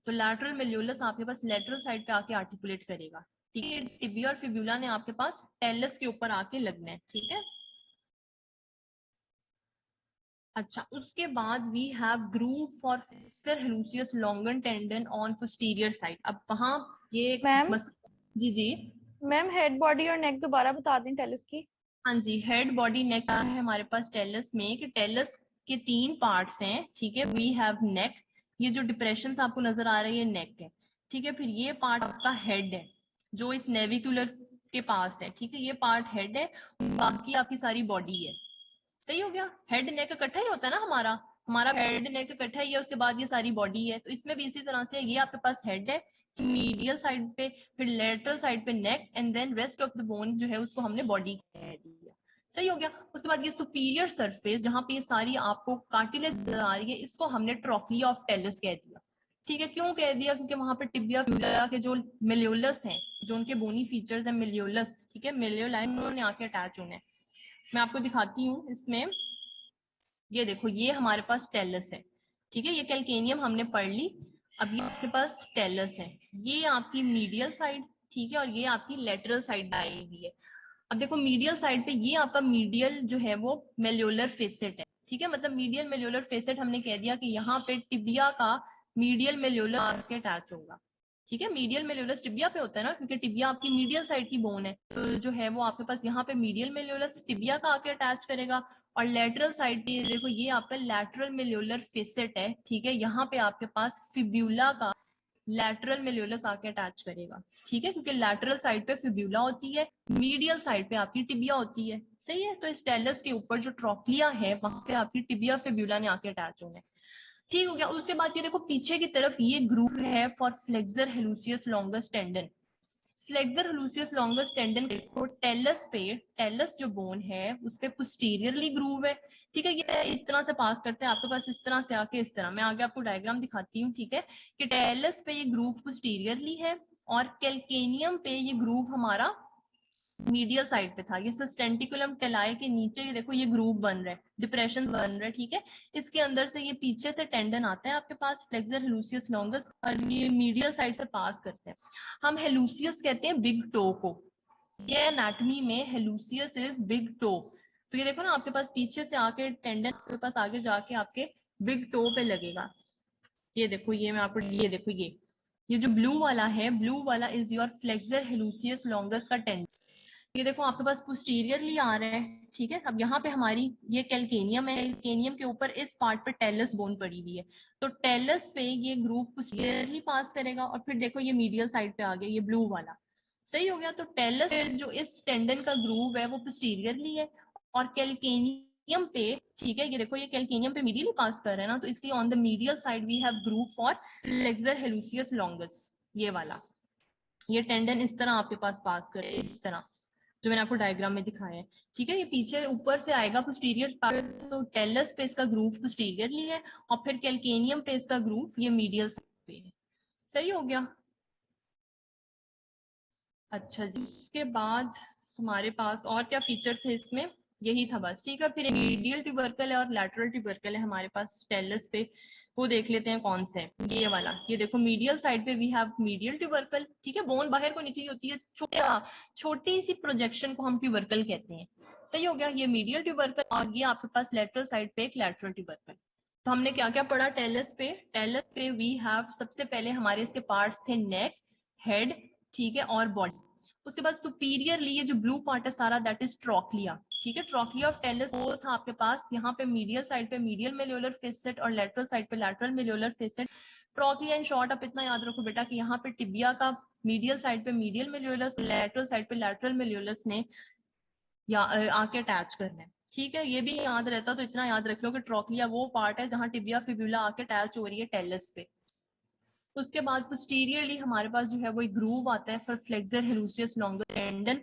तो लैटरल मेल्यूलस आपके पास लेटरल साइड पे आके आर्टिकुलेट करेगा, ठीक है, टिबिया और फिब्यूला ने आपके पास टेलस के ऊपर आके लगना है, ठीक है। अच्छा, उसके बाद we have groove for flexor hallucis longer tendon on posterior side. अब वहां ये
मैम
जी जी
मैम हेड बॉडी और नेक दोबारा बता दें टेलस की।
हाँ जी, हेड बॉडी नेक है हमारे पास टेलस में, कि टेलस के 3 पार्ट्स हैं, ठीक है, वी हैव नेक, ये जो डिप्रेशन आपको नजर आ रही है नेक है, ठीक है, फिर ये पार्ट आपका हेड है जो इस नेविकुलर के पास है, ठीक है, ये पार्ट हेड है, बाकी आपकी सारी बॉडी है। सही हो गया, हेड नेक इकट्ठा ही होता है ना हमारा हेड नेक इकट्ठा ही है, उसके बाद ये सारी बॉडी है, तो इसमें भी इसी तरह से ये आपके पास हेड है मीडियल साइड पे, फिर लेटरल साइड पे neck, and then rest of the bone जो है उसको हमने बॉडी कह दिया। सही हो गया। उसके बाद ये सुपीरियर सरफेस जहां पे ये सारी आपको कार्टिलेज नजर आ रही है, इसको हमने ट्रोक्लिया ऑफ टेलस कह दिया, ठीक है, क्यों कह दिया, क्योंकि वहां पे टिबिया फ्यूला के जो मेल्यूलस हैं, जो उनके बोनी फीचर्स हैं मेल्यूलस, ठीक है, मेल्यूलाइन उन्होंने आके अटैच होने। मैं आपको दिखाती हूँ इसमें, ये देखो ये हमारे पास टेलस है, ठीक है, ये कैल्केनियम हमने पढ़ ली, अब ये आपके पास टेलस है, ये आपकी मीडियल साइड, ठीक है, और ये आपकी लेटरल साइड आई हुई है। अब देखो मीडियल साइड पे ये आपका मीडियल जो है वो मेल्यूलर फेसेट है, ठीक है, मतलब मीडियल मेल्यूलर फेसेट हमने कह दिया कि यहाँ पे टिबिया का मीडियल मेल्यूलर आके अटैच होगा, ठीक है, मीडियल मेल्यूलस टिबिया पे होता है ना, क्योंकि टिबिया आपकी मीडियल साइड की बोन है, तो जो है वो आपके पास यहाँ पे मीडियल मेल्यूलस टिबिया का आके अटैच करेगा, और लेटरल साइड पे देखो ये आपका लेटरल मेल्यूलर फेसेट है, ठीक है, यहाँ पे आपके पास फिब्यूला का लैटरल मेल्यूलस आके अटैच करेगा, ठीक है, क्योंकि लैटरल साइड पे फिब्यूला होती है, मीडियल साइड पे आपकी टिबिया होती है। सही है, तो इस टेलस के ऊपर जो ट्रोक्लिया है वहां पे आपकी टिबिया फिब्यूला ने आके अटैच होना है, ठीक हो गया। उसके बाद ये देखो पीछे की तरफ ये ग्रूव है for flexor hallucis longus tendon. Flexor hallucis longus tendon देखो टेलस पे, टेलस जो बोन है उस पे पोस्टीरियरली ग्रूव है, ठीक है, ये इस तरह से पास करते हैं आपके पास, इस तरह से आके इस तरह, मैं आगे आपको डायग्राम दिखाती हूँ, ठीक है, कि टेलस पे ये ग्रूव पोस्टीरियरली है, और कैल्केनियम पे ये ग्रूव हमारा मीडियल साइड पे था, ये सस्टेंटिकुलम टेलाई के नीचे ये देखो ये ग्रूव बन रहा है, डिप्रेशन बन रहा है, ठीक है, इसके अंदर से ये पीछे से टेंडन आता है आपके पास फ्लेक्सर हेलुसियस लॉन्गस, और ये मीडियल साइड से पास करते हैं। हम हेलुसियस कहते हैं बिग टो को, ये एनाटॉमी में हेलुसियस इज बिग टो, तो ये देखो ना आपके पास पीछे से आके टेंडन आपके पास आगे जाके आपके बिग टो पे लगेगा, ये देखो ये मैं आपको, ये देखो ये जो ब्लू वाला है, ब्लू वाला is your flexor hallucis longus का टेंडन, ये देखो आपके पास पोस्टीरियरली आ रहा है, ठीक है, अब यहाँ पे हमारी ये कैल्केनियम है, कैल्केनियम के ऊपर इस पार्ट पे टेलस बोन पड़ी हुई है, तो टेलस पे ये ग्रूव पोस्टीरियरली पास करेगा, और फिर देखो ये मीडियल साइड पे आ गया ये ब्लू वाला। सही हो गया, तो टेलस जो इस टेंडन का ग्रूव है वो पोस्टीरियरली है, और कैल्केनियम पे, ठीक है, ये देखो ये कैल्केनियम पे मीडियली पास कर रहा है ना, तो इसलिए on the medial side we have groove for flexor hallucis longus, ये वाला, ये टेंडन इस तरह आपके पास पास करे, इस तरह जो मैंने आपको डायग्राम में दिखाया है, ठीक है, ये पीछे ऊपर से आएगा पोस्टीरियर पार्ट, तो टेलस पे इसका ग्रूव पोस्टीरियरली है, और फिर कैल्केनियम पे इसका ग्रूव ये मीडियल पे है। सही हो गया। अच्छा जी, उसके बाद हमारे पास और क्या फीचर थे इसमें, यही था बस, ठीक है, फिर मीडियल ट्यूबरकल है और लैटरल ट्यूबरकल है हमारे पास टेलस पे, वो देख लेते हैं कौन से, ये वाला, ये देखो मीडियल साइड पे वी हैव मीडियल ट्यूबरकल, ठीक है, बोन बाहर को निकली होती है, छोटी सी प्रोजेक्शन को हम ट्यूबरकल कहते हैं। सही हो गया, ये मीडियल ट्यूबरकल, और ये आपके पास लेटरल साइड पे एक लैटरल ट्यूबरकल। तो हमने क्या क्या पढ़ा टेलस पे वी हैव, सबसे पहले हमारे इसके पार्ट्स थे नेक, हेड, ठीक है, और बॉडी, उसके बाद सुपीरियरली ये जो ब्लू पार्ट है सारा दैट इज ट्रोक्लिया, ठीक है। ट्रोक्लिया ऑफ टेलस वो था आपके पास यहाँ पे मीडियल साइड पे मीडियल मेल्योलर फेसेट और लेटरल साइड पे lateral malleolar facet. Trochlea in short आप इतना याद रखो बेटा कि यहाँ पे टिबिया का मीडियल साइड पे मीडियल मेल्योलस, लेटरल साइड पे लेटरल मेल्योलस ने या आके अटैच करना है, ठीक है। ये भी याद रहता तो इतना याद रख लो कि ट्रोक्लिया वो पार्ट है जहाँ टिबिया फिब्यूला आके अटैच हो रही है टेलस पे। उसके बाद पोस्टीरियरली हमारे पास जो है वो एक ग्रूव आता है for flexor hallucis longer tendon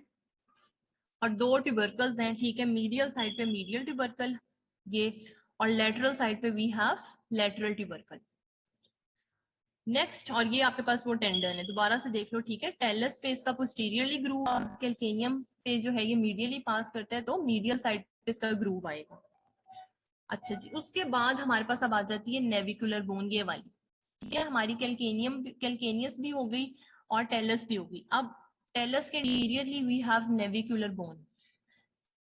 और दो ट्यूबरकल्स हैं, ठीक है। मीडियल साइड पे मीडियल ट्यूबरकल ये और लेटरल साइड पे we have lateral tubercle. Next, और ये आपके पास वो टेंडन है, दोबारा से देख लो, ठीक है। टेलस पे इसका पोस्टीरियरली ग्रूव, कैल्केनियम पे जो है ये मीडियली पास करता है तो मीडियल साइड पे इसका ग्रूव आएगा। अच्छा जी, उसके बाद हमारे पास अब आ जाती है नेविकुलर बोन ये वाली, ठीक है। हमारी कैल्केनियस भी हो गई और टेलस भी हो गई। अब टेलस के anteriorly we have navicular bone.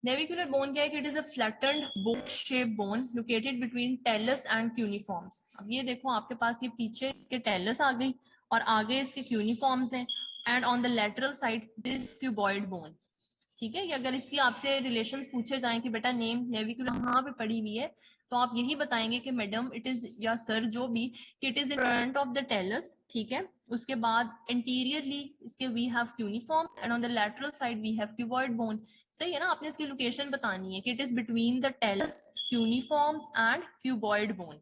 Navicular bone क्या है कि it is a flattened boat shape bone located between talus and cuneiforms. अब ये देखो आपके पास ये पीछे इसके टेलस आ गई और आगे इसके क्यूनिफॉर्म्स हैं and on the lateral side this cuboid bone, ठीक है। ये अगर इसकी आपसे रिलेशंस पूछे जाएं कि बेटा नेम नेविकुलर कहाँ पे पड़ी हुई है तो आप यही बताएंगे कि मैडम इट इज या सर जो भी कि it is in front of the talus, ठीक है। उसके बाद इंटीरियरली इसके we have cuneiforms and on the lateral side we have cuboid bone. सही है ना, आपने इसकी लोकेशन बतानी है कि it is between the talus, cuneiforms and cuboid bone.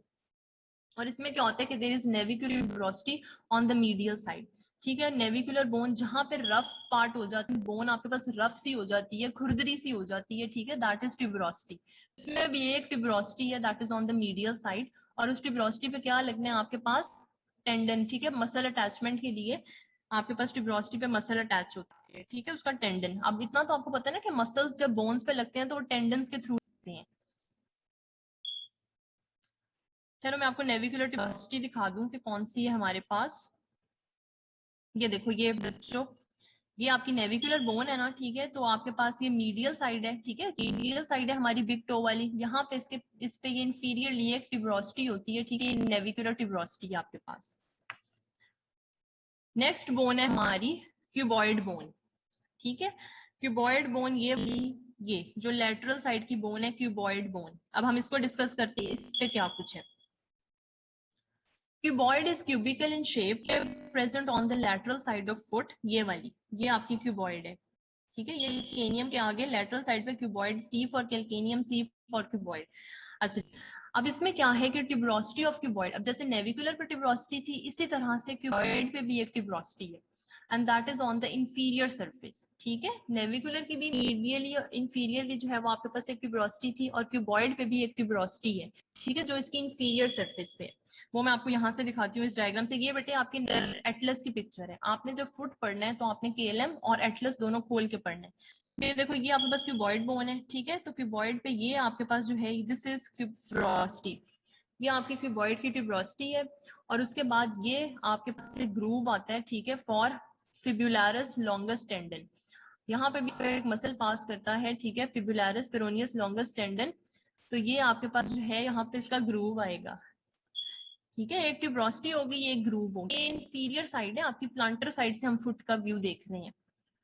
और इसमें क्या होता है कि there is navicular tuberosity on the medial side, ठीक है। नेविकुलर बोन जहां पे रफ पार्ट हो जाती है, बोन आपके पास रफ सी हो जाती है, खुरदरी सी हो जाती है, ठीक है, दैट इज ट्यूबरोसिटी। इसमें भी एक ट्यूबरोसिटी है that is on the medial side और उस ट्यूबरोसिटी पे क्या लगने हैं आपके पास टेंडन, ठीक है। मसल अटैचमेंट के लिए आपके पास ट्यूबरोसिटी पे मसल अटैच होती है, ठीक है, उसका टेंडन। अब इतना तो आपको पता है ना कि मसल्स जब बोन्स पे लगते हैं तो वो टेंडन्स के थ्रू लगते हैं। चलो मैं आपको नेविकुलर ट्यूबरोसिटी दिखा दूं कि कौन सी है हमारे पास। ये देखो ये बच्चों, ये आपकी नेविकुलर बोन है ना, ठीक है। तो आपके पास ये मीडियल साइड है, ठीक है, मीडियल साइड है हमारी बिग टो वाली। यहाँ पे इसके इस पे ये इंफीरियरली एक ट्यूबरोसिटी होती है, ठीक है, नेविकुलर ट्यूबरोसिटी है आपके पास। नेक्स्ट बोन है हमारी क्यूबॉइड बोन, ठीक है। क्यूबॉइड बोन ये जो लेटरल साइड की बोन है क्यूबॉइड बोन। अब हम इसको डिस्कस करते हैं, इस पे क्या कुछ है। Cuboid is cubical in shape, present on the lateral side of foot. ये वाली ये आपकी क्यूबॉइड है, ठीक है। ये कैल्केनियम के आगे लेटरल साइड पे cuboid, C for calcaneum, C for cuboid. अच्छा, अब इसमें क्या है कि ट्यूबरोसिटी ऑफ क्यूबॉइड, अब जैसे नेविकुलर पे ट्यूबरोसिटी थी इसी तरह से क्यूबॉइड पे भी एक ट्यूबरोसिटी है and that is on the inferior surface, ठीक है। नेविकुलर की भी मीडियली और इंफीरियरली जो है वो आपके पास एक ट्यूबरोसिटी थी और क्यूबॉइड पे भी एक ट्यूबरोसिटी है, ठीक है, जो इसकी इंफीरियर सरफेस पे है। वो मैं आपको यहाँ से दिखाती हूँ इस डायग्राम से। ये बेटे आपके एटलस की पिक्चर है। आपने जब फुट पढ़ना है तो आपने केएलएम और एटलस दोनों खोल के पढ़ना है। ये देखो ये आपके पास क्यूबॉइड बोन है, ठीक है। तो क्यूबॉइड पे ये आपके पास जो है दिस इज ट्यूबरोसिटी, ये आपकी क्यूबॉइड की ट्यूबरोसिटी है। और उसके बाद ये आपके पास एक ग्रूव आता है, ठीक है, फॉर फिब्युलरिस लॉन्गस टेंडन। यहाँ पे भी एक मसल पास करता है, ठीक है, फिब्युलरिस पेरोनियस लॉन्गस टेंडन। तो ये आपके पास जो है यहाँ पे इसका ग्रूव आएगा, ठीक है। एक ट्यूबरोसिटी होगी, एक ग्रूव होगी। ये इंफीरियर साइड है आपकी, प्लांटर साइड से हम फुट का व्यू देख रहे हैं,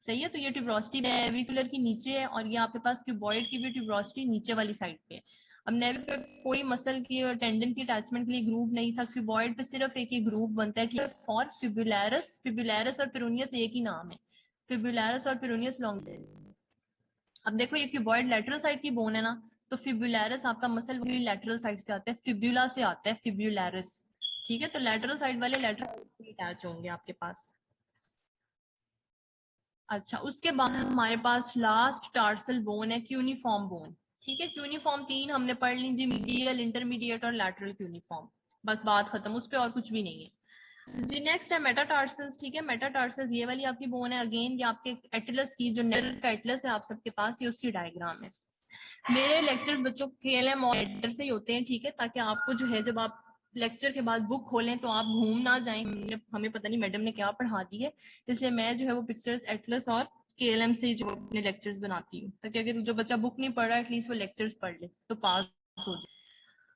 सही है। तो ये ट्यूबरोसिटी नेविकुलर की नीचे है और ये आपके पास क्यूबॉइड की भी ट्यूबरोसिटी नीचे वाली साइड पे है। अब नेविकुलर कोई मसल की और टेंडन की अटैचमेंट के लिए ग्रूव नहीं था, क्यूबॉइड पे सिर्फ एक ही ग्रूव बनता है, ठीक है, फॉर फिब्युलरिस। फिब्युलरिस और पेरोनियस एक ही नाम है, फिब्युलरिस और पेरोनियस लॉन्ग। अब देखो ये क्यूबॉइड लेटरल साइड की बोन है ना, तो फिब्युलरिस आपका मसल वही लेटरल साइड से आता है, फिब्युला से आता है फिब्युलरिस, ठीक है। तो लेटरल साइड वाले लेटरल अटैच होंगे आपके पास। अच्छा, उसके बाद हमारे पास लास्ट टार्सल बोन है क्यूनिफॉर्म बोन, ठीक है। क्यूनिफॉर्म तीन हमने पढ़ ली जी, मीडियल, इंटरमीडिएट और लैटरल क्यूनिफॉर्म, बस बात खत्म, उस पे और कुछ भी नहीं है जी। नेक्स्ट है मेटाटार्सल्स, ठीक है। मेटाटार्सल्स ये वाली आपकी बोन है, अगेन ये आपके एटलस की जो नेटल का एटलस है आप सबके पास, ये उसकी डायग्राम है। मेरे लेक्चर्स बच्चों केएलएम और एडर से ही होते हैं, ठीक है, ताकि आपको जो है जब आप लेक्चर के बाद बुक खोलें तो आप घूम ना जाएं, हमें पता नहीं मैडम ने क्या पढ़ा दी है, इसलिए मैं जो है वो पिक्चर्स एटलस और केएलएम से जो अपने लेक्चर्स बनाती हूँ, ताकि अगर जो बच्चा बुक नहीं पढ़ रहा है एटलीस्ट वो लेक्चर्स पढ़ ले तो पास हो जाए।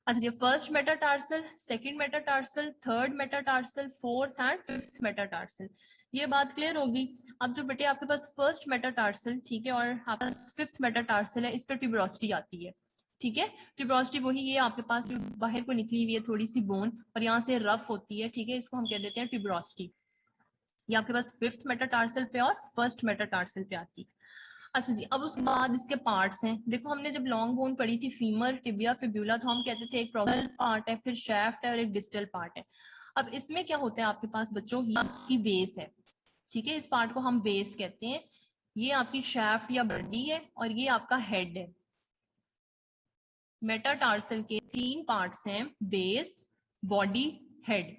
अच्छा, ये first metatarsal, second metatarsal, third metatarsal, fourth and fifth metatarsal, ये बात क्लियर होगी। अब जो बेटे आपके पास फर्स्ट मेटाटार्सल, ठीक है, और आपके पास फिफ्थ मेटाटार्सल है, इस पर ट्यूबरोसिटी आती है, ठीक है। ट्यूबरोसिटी वही ये आपके पास जो बाहर को निकली हुई है थोड़ी सी बोन और यहाँ से रफ होती है, ठीक है, इसको हम कह देते हैं ट्यूबरोसिटी। ये आपके पास फिफ्थ मेटाटार्सल पे और फर्स्ट मेटाटार्सल पे आती है। अच्छा जी, अब उसके बाद इसके पार्ट्स हैं। देखो हमने जब लॉन्ग बोन पढ़ी थी, फीमर, टिबिया, फिब्यूला, तो हम कहते थे एक प्रॉक्सिमल पार्ट है, फिर शैफ्ट है और एक डिस्टल पार्ट है। अब इसमें क्या होता है आपके पास बच्चों, ये आपकी बेस है, ठीक है, इस पार्ट को हम बेस कहते हैं। ये आपकी शैफ्ट या बॉडी है और ये आपका हेड है। मेटाटार्सल के 3 पार्ट्स हैं, बेस, बॉडी, हेड,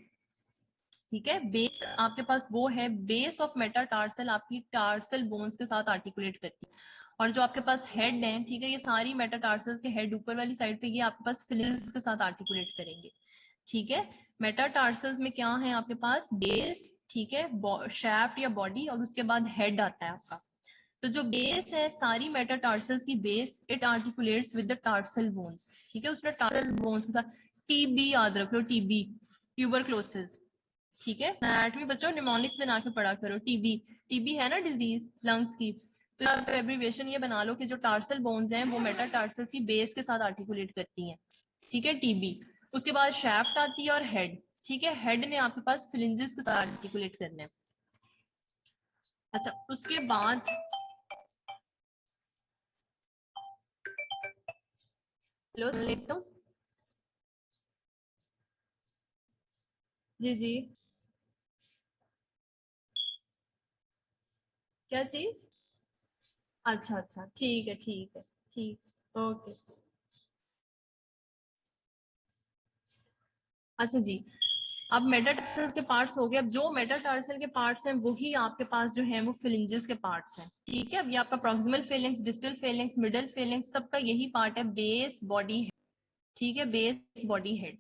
ठीक है। बेस आपके पास वो है, बेस ऑफ मेटाटार्सल आपकी टार्सल बोन्स के साथ आर्टिकुलेट करती है, और जो आपके पास हेड है, ठीक है, ये सारी मेटाटार्सल्स के हेड ऊपर वाली साइड पे ये आपके पास फिलिंजेस के साथ आर्टिकुलेट करेंगे, ठीक है। मेटाटार्सल्स में क्या है आपके पास, बेस, ठीक है, शैफ्ट या बॉडी, और उसके बाद हेड आता है आपका। तो जो बेस है सारी मेटाटार्सल्स की base, it articulates with the tarsal bones, ठीक है, उसने टार्सल बोन्स के साथ। टीबी याद रख लो, टीबी ट्यूबरक्लोसिस, ठीक है। एनाटॉमी बच्चों निमोनिक्स बना के पढ़ा करो। टीबी, टीबी है ना डिजीज लंग्स की, तो आप एब्रिविएशन ये बना लो कि जो टार्सल बोन्स हैं वो मेटाटार्सल की बेस के साथ आर्टिकुलेट करती हैं, ठीक है, टीबी। उसके बाद शैफ्ट आती है और हेड, ठीक है, हेड ने आपके पास फिलिंजेस के साथ आर्टिकुलेट करना है। अच्छा, उसके बाद हेलो वालेकुम, जी जी, क्या चीज? अच्छा अच्छा, ठीक है ठीक है, ठीक, ओके। अच्छा जी, अब मेटाटार्सल के पार्ट्स हो गए। अब जो मेटाटार्सल के पार्ट्स हैं वही आपके पास जो है वो फिलिंजेस के पार्ट्स हैं, ठीक है। अब ये आपका प्रॉक्सिमल फेलिंक्स, डिस्टल फेलिंक्स, मिडल फेलिंक्स, सबका यही पार्ट है, बेस, बॉडी, हेड, ठीक है, बेस, बॉडी, हेड।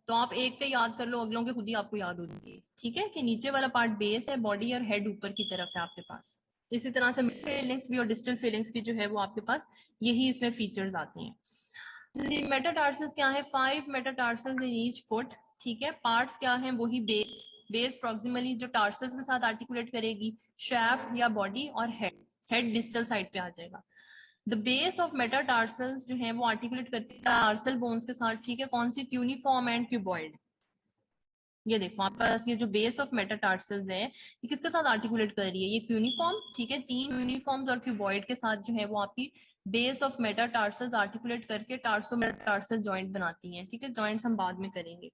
तो आप एक के याद कर लो, अगलों के खुद ही आपको याद हो जाएंगे, ठीक है, कि नीचे वाला पार्ट बेस है, बॉडी और हेड ऊपर की तरफ है आपके पास। इसी तरह से मिड फेलिंक्स भी और डिस्टल फेलिंक्स भी जो है वो आपके पास यही इसमें फीचर्स आते हैं। मेटाटार्सल्स क्या है, 5 मेटाटार्सल्स इन ईच फुट, ठीक है। पार्ट्स क्या हैं, वही बेस, बेस प्रॉक्सिमली जो टार्सल्स के साथ आर्टिकुलेट करेगी, शैफ्ट या बॉडी, और हेड, हेड डिस्टल साइड पे आ जाएगा। द बेस ऑफ मेटाटार्सल्स जो है वो आर्टिकुलेट करती है टार्सल बोन्स के साथ, ठीक है, कौन सी, क्यूनिफॉर्म एंड क्यूबॉइड। ये देखो आपके पास ये जो बेस ऑफ मेटाटार्सल्स है ये किसके साथ आर्टिकुलेट कर रही है, ये क्यूनिफॉर्म, ठीक है, 3 यूनिफॉर्म्स और क्यूबॉइड के साथ जो है वो आपकी बेस ऑफ मेटाटार्सल्स आर्टिकुलेट करके टार्सो मेटाटार्सल जॉइंट बनाती हैं, ठीक है। जॉइंट्स हम बाद में करेंगे।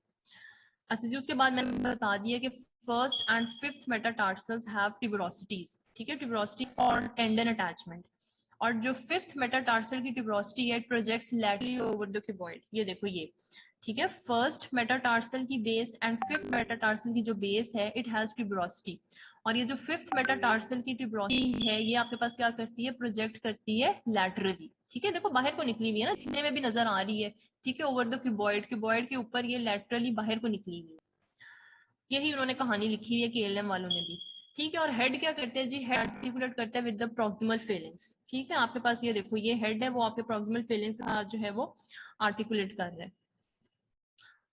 अच्छा जी, उसके बाद मैंने बता दिया कि first and fifth metatarsals have tuberosities, ठीक है, ट्यूबरोसिटी फॉर टेंडन अटैचमेंट। और जो फिफ्थ मेटाटार्सल की ट्यूबरोसिटी है, projects laterally over the cuboid, ये देखो ये, ठीक है। फर्स्ट मेटाटार्सल की बेस एंड फिफ्थ मेटाटार्सल की जो बेस है, इट हैज ट्यूबरोसिटी, और ये जो फिफ्थ मेटाटार्सल की ट्यूबरोसिटी है ये आपके पास क्या करती है, प्रोजेक्ट करती है लैटरली, ठीक है। देखो बाहर को निकली हुई है ना, दिखने में भी नजर आ रही है, ठीक है, ओवर द क्यूबॉइड, क्यूबॉइड के ऊपर ये लैटरली बाहर को निकली हुई है। यही उन्होंने कहानी लिखी है केएलएम वालों ने भी, ठीक है। और हेड क्या करते हैं जी, हेड आर्टिकुलेट करते हैं विद द प्रॉक्सिमल फेलिंग्स, ठीक है। आपके पास ये देखो ये हेड है, वो आपके प्रॉक्सिमल फेलिंग्स जो है वो आर्टिकुलेट कर रहा है।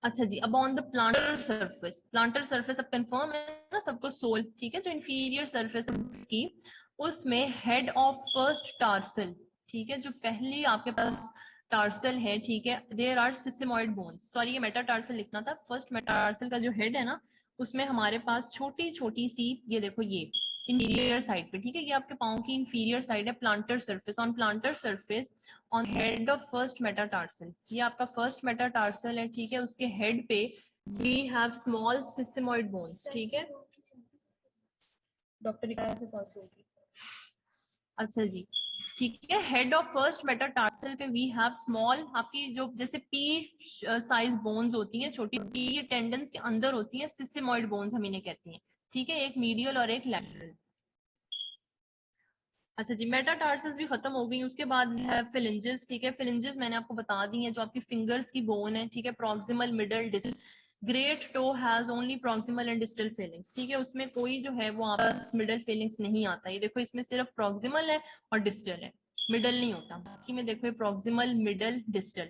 अच्छा जी, अब on the planter surface, planter surface अब कंफर्म है ना सबको, सोल, ठीक है, जो इंफीरियर सरफेस की उसमें हेड ऑफ फर्स्ट टार्सल, ठीक है, जो पहली आपके पास टार्सल है, ठीक है, देयर आर सिस्टेमॉइड बोन्स, सॉरी ये मेटाटार्सल लिखना था, फर्स्ट मेटाटार्सल का जो हेड है ना उसमें हमारे पास छोटी छोटी सी, ये देखो ये इंफीरियर साइड पे, ठीक है, ये आपके पाँव की इंफीरियर साइड है, planter surface, on planter surface on head of first metatarsal, ये आपका फर्स्ट मेटाटार्सल है, ठीक है, उसके हेड पे वी हैव स्मॉल सिस्टेमॉइड बोन्स, ठीक है, डॉक्टर के पास होगी। अच्छा जी, ठीक है, हेड ऑफ फर्स्ट मेटाटार्सल पे वी हैव स्मॉल, आपकी जो जैसे पी साइज बोन्स होती हैं छोटी, ये टेंडन्स के अंदर होती हैं, सिस्टेमॉइड बोन्स हम इन्हें कहते हैं, ठीक है, एक मीडियल और एक लैटरल। अच्छा जी, मेटाटार्सल्स भी खत्म हो गई, उसके बाद है फिलिंजेस, ठीक है, फिलिंजेस मैंने आपको बता दी हैं, जो आपकी फिंगर्स की बोन है, ठीक है, proximal, middle, distal. Great toe has only proximal and distal Fehling's, ठीक है, उसमें कोई जो है वो आपस मिडल फेलिंग्स नहीं आता, ये देखो इसमें सिर्फ प्रॉक्सिमल है और डिस्टल है, मिडल नहीं होता, बाकी में देखो proximal, middle, distal.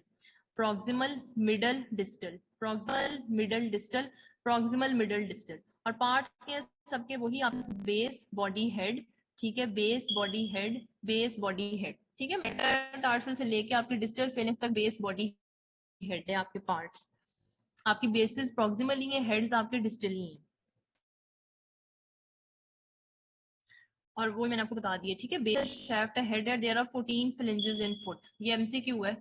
proximal, middle, distal, proximal, middle, distal, proximal, middle, distal. और पार्ट के सबके वही आप बेस, बॉडी, हेड, ठीक है, base, body, head, base, body, head, ठीक है। मेटाटार्सल से लेके आपके डिस्टल फेलिंग्स तक बेस, बॉडी, हेड है आपके पार्ट्स। आपकी बेसिस प्रॉक्सिमली है, हेड्स आपके डिस्टली हैं। और वो मैंने आपको बता दिया, ठीक है। बेस, शाफ्ट, हेड है, देयर आर 14 फ्लिंजेस इन फुट। ये एमसीक्यू है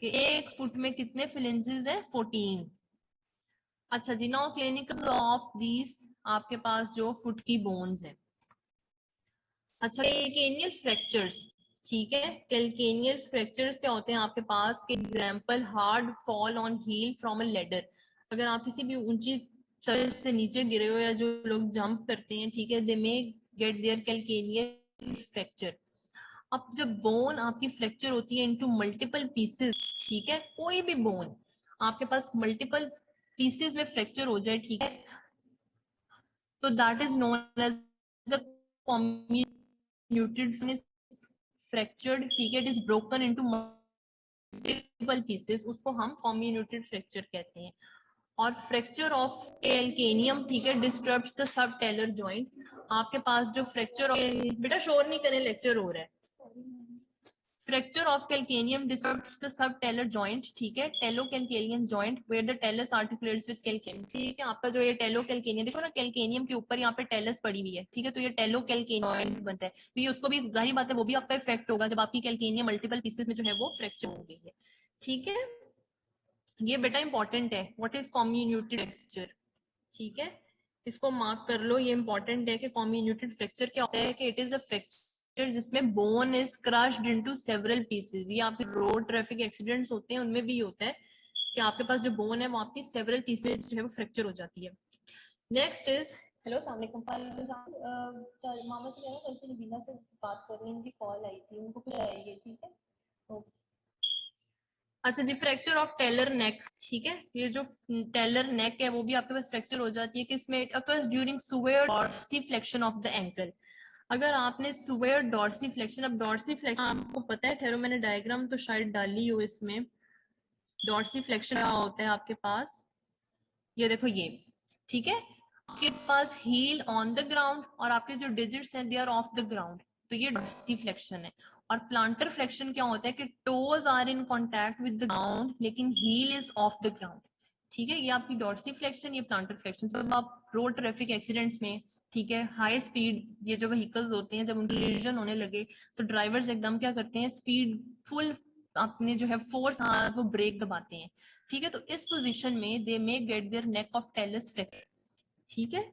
कि एक फुट में कितने फ्लिंजेस हैं, 14। अच्छा जी, नाउ क्लिनिकल ऑफ दीस, आपके पास जो फुट की बोन्स हैं। अच्छा, कैल्केनियल फ्रैक्चर्स, ठीक है। कैल्केनियल फ्रैक्चर्स क्या होते हैं आपके पास? के example, hard fall on heel from a ladder. अगर आप किसी भी ऊंची सर से नीचे गिरे हो, या जो लोग जंप करते हैं, ठीक है, they may get their calcaneal fracture. अब जब बोन आपकी फ्रैक्चर होती है इनटू मल्टीपल पीसेस, ठीक है, कोई भी बोन आपके पास मल्टीपल पीसेस में फ्रैक्चर हो जाए, ठीक है, तो that is known as a comminuted fractured, ठीक है, it is broken into multiple pieces, उसको हम comminuted फ्रैक्चर कहते हैं। और फ्रैक्चर ऑफ कैल्केनियम, ठीक है, डिस्टर्ब्स द सबटेलर जॉइंट। आपके पास जो फ्रैक्चर, बेटा शोर नहीं करें, लेक्चर हो रहा है। Fracture of calcaneum disturbs the subtalar joint, ठीक है, talocalcanean joint where the talus articulates with calcaneum, ठीक है। आपका जो ये टेलोकैल्केनियन, देखो ना, कैल्केनियम के ऊपर यहाँ पे टेलस पड़ी हुई है, ठीक है, तो ये टेलोकैल्केनियन जॉइंट बनता है। तो ये उसको भी, जाहिर बात है, वो भी आपका इफेक्ट होगा जब आपकी कैल्केनियम मल्टीपल पीसेस में जो है वो फ्रैक्चर हो गई है, ठीक है। ये बेटा इंपॉर्टेंट है, व्हाट इज कॉम्युनिटेड फ्रैक्चर, ठीक है, इसको मार्क कर लो। ये इंपॉर्टेंट है कि कॉम्युनिटेड फ्रैक्चर क्या होता है, कि इट इज अ फ्रैक्चर जिसमें bone is crushed into several pieces. ये आपके रोड ट्रैफिक एक्सीडेंट्स होते हैं, उनमें भी होता है कि आपके पास जो बोन है वो आपकी सेवरल पीसेस जो है वो फ्रैक्चर हो जाती है। नेक्स्ट इज, हेलो अस्सलाम वालेकुम, मामा से कहना कल से नबीना से बात कर रही हूँ, उनकी कॉल आई थी, उनको फिर आएगी, ठीक है, ओके। अच्छा जी, फ्रैक्चर ऑफ टेलर नेक, ठीक है, ये जो टेलर नेक है वो भी आपके पास फ्रैक्चर हो जाती है, किसमें? It occurs during severe dorsiflexion of the ankle. अगर आपने सुवेयर डॉर्सिफ्लेक्शन, अब डॉर्सिफ्लेक्शन आपको पता है, ठहरो मैंने डायग्राम तो शायद डाली हो इसमें। डॉर्सिफ्लेक्शन क्या होता है आपके पास, ये देखो ये, ठीक है, आपके पास हील ऑन द ग्राउंड और आपके जो डिजिट्स हैं they are off the ground, तो ये डॉर्सिफ्लेक्शन है। और प्लांटर फ्लेक्शन क्या होता है कि toes are in contact with the ground लेकिन heel is off the ground, ठीक है। ये आपकी डॉर्सिफ्लेक्शन, ये प्लांटर फ्लेक्शन। तो जब आप रोड ट्रैफिक एक्सीडेंट्स में, ठीक है, हाई स्पीड ये जो व्हीकल्स होते हैं, जब उनकी कोलिजन होने लगे तो ड्राइवर्स एकदम क्या करते हैं, स्पीड फुल अपने जो है फोर्स वो ब्रेक दबाते हैं, ठीक है। तो इस पोजीशन में they may get their neck of talus fracture, ठीक है।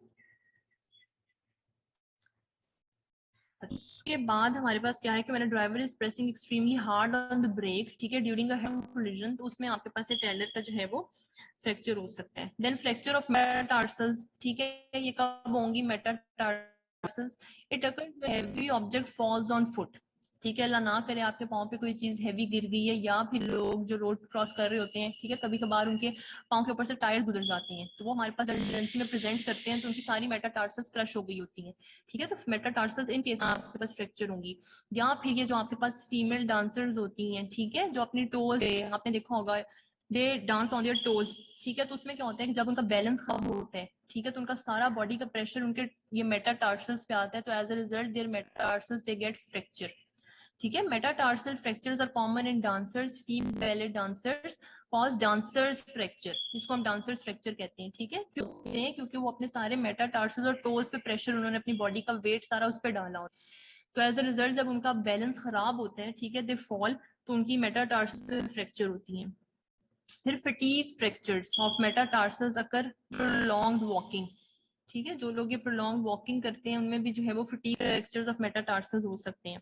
उसके बाद हमारे पास क्या है कि मैंने driver is pressing extremely hard on the brake, ठीक है, ड्यूरिंग अ हेड कोलिजन, तो उसमें आपके पास ये टेलर का जो है वो फ्रैक्चर हो सकता है। देन फ्रैक्चर ऑफ मेटाटार्सल्स, ठीक है, ये कब होंगी metatarsals? It occurs when heavy object falls on foot, ठीक है, अल्लाह ना करे आपके पाँव पे कोई चीज हैवी गिर गई है, या फिर लोग जो रोड क्रॉस कर रहे होते हैं, ठीक है, कभी कभार उनके पाँव के ऊपर से टायर्स गुजर जाती हैं, तो वो हमारे पास एमरजेंसी में प्रेजेंट करते हैं, तो उनकी सारी मेटाटार्सल्स क्रश हो गई होती हैं, ठीक है। तो मेटाटार्सल्स इन केस आपके पास फ्रैक्चर होंगी। या फिर ये जो आपके पास फीमेल डांसर्स होती हैं, ठीक है, जो अपनी टोज, आपने देखा होगा, दे डांस ऑन देयर टोज, ठीक है, तो उसमें क्या होता है कि जब उनका बैलेंस खराब होता है, ठीक है, तो उनका सारा बॉडी का प्रेशर उनके ये मेटाटार्सल्स पे आता है, तो as a result their metatarsals they get fracture, ठीक है। Metatarsal fractures are common in dancers, female ballet dancers cause dancers fracture, इसको हम डांसर्स फ्रैक्चर कहते हैं, ठीक है। क्यों? क्योंकि वो अपने सारे मेटाटार्सल और टोज पे प्रेशर, उन्होंने अपनी बॉडी का वेट सारा उस पर डाला होता है, तो एज अ रिजल्ट जब उनका बैलेंस खराब होता है, ठीक है, दे फॉल, तो उनकी मेटाटार्सल फ्रैक्चर होती है। फिर fatigue fractures of metatarsals occur prolonged walking, ठीक है, जो लोग ये प्रोलॉन्ग वॉकिंग करते हैं उनमें भी जो है वो फटीग फ्रैक्चर्स ऑफ मेटाटार्सल्स हो सकते हैं।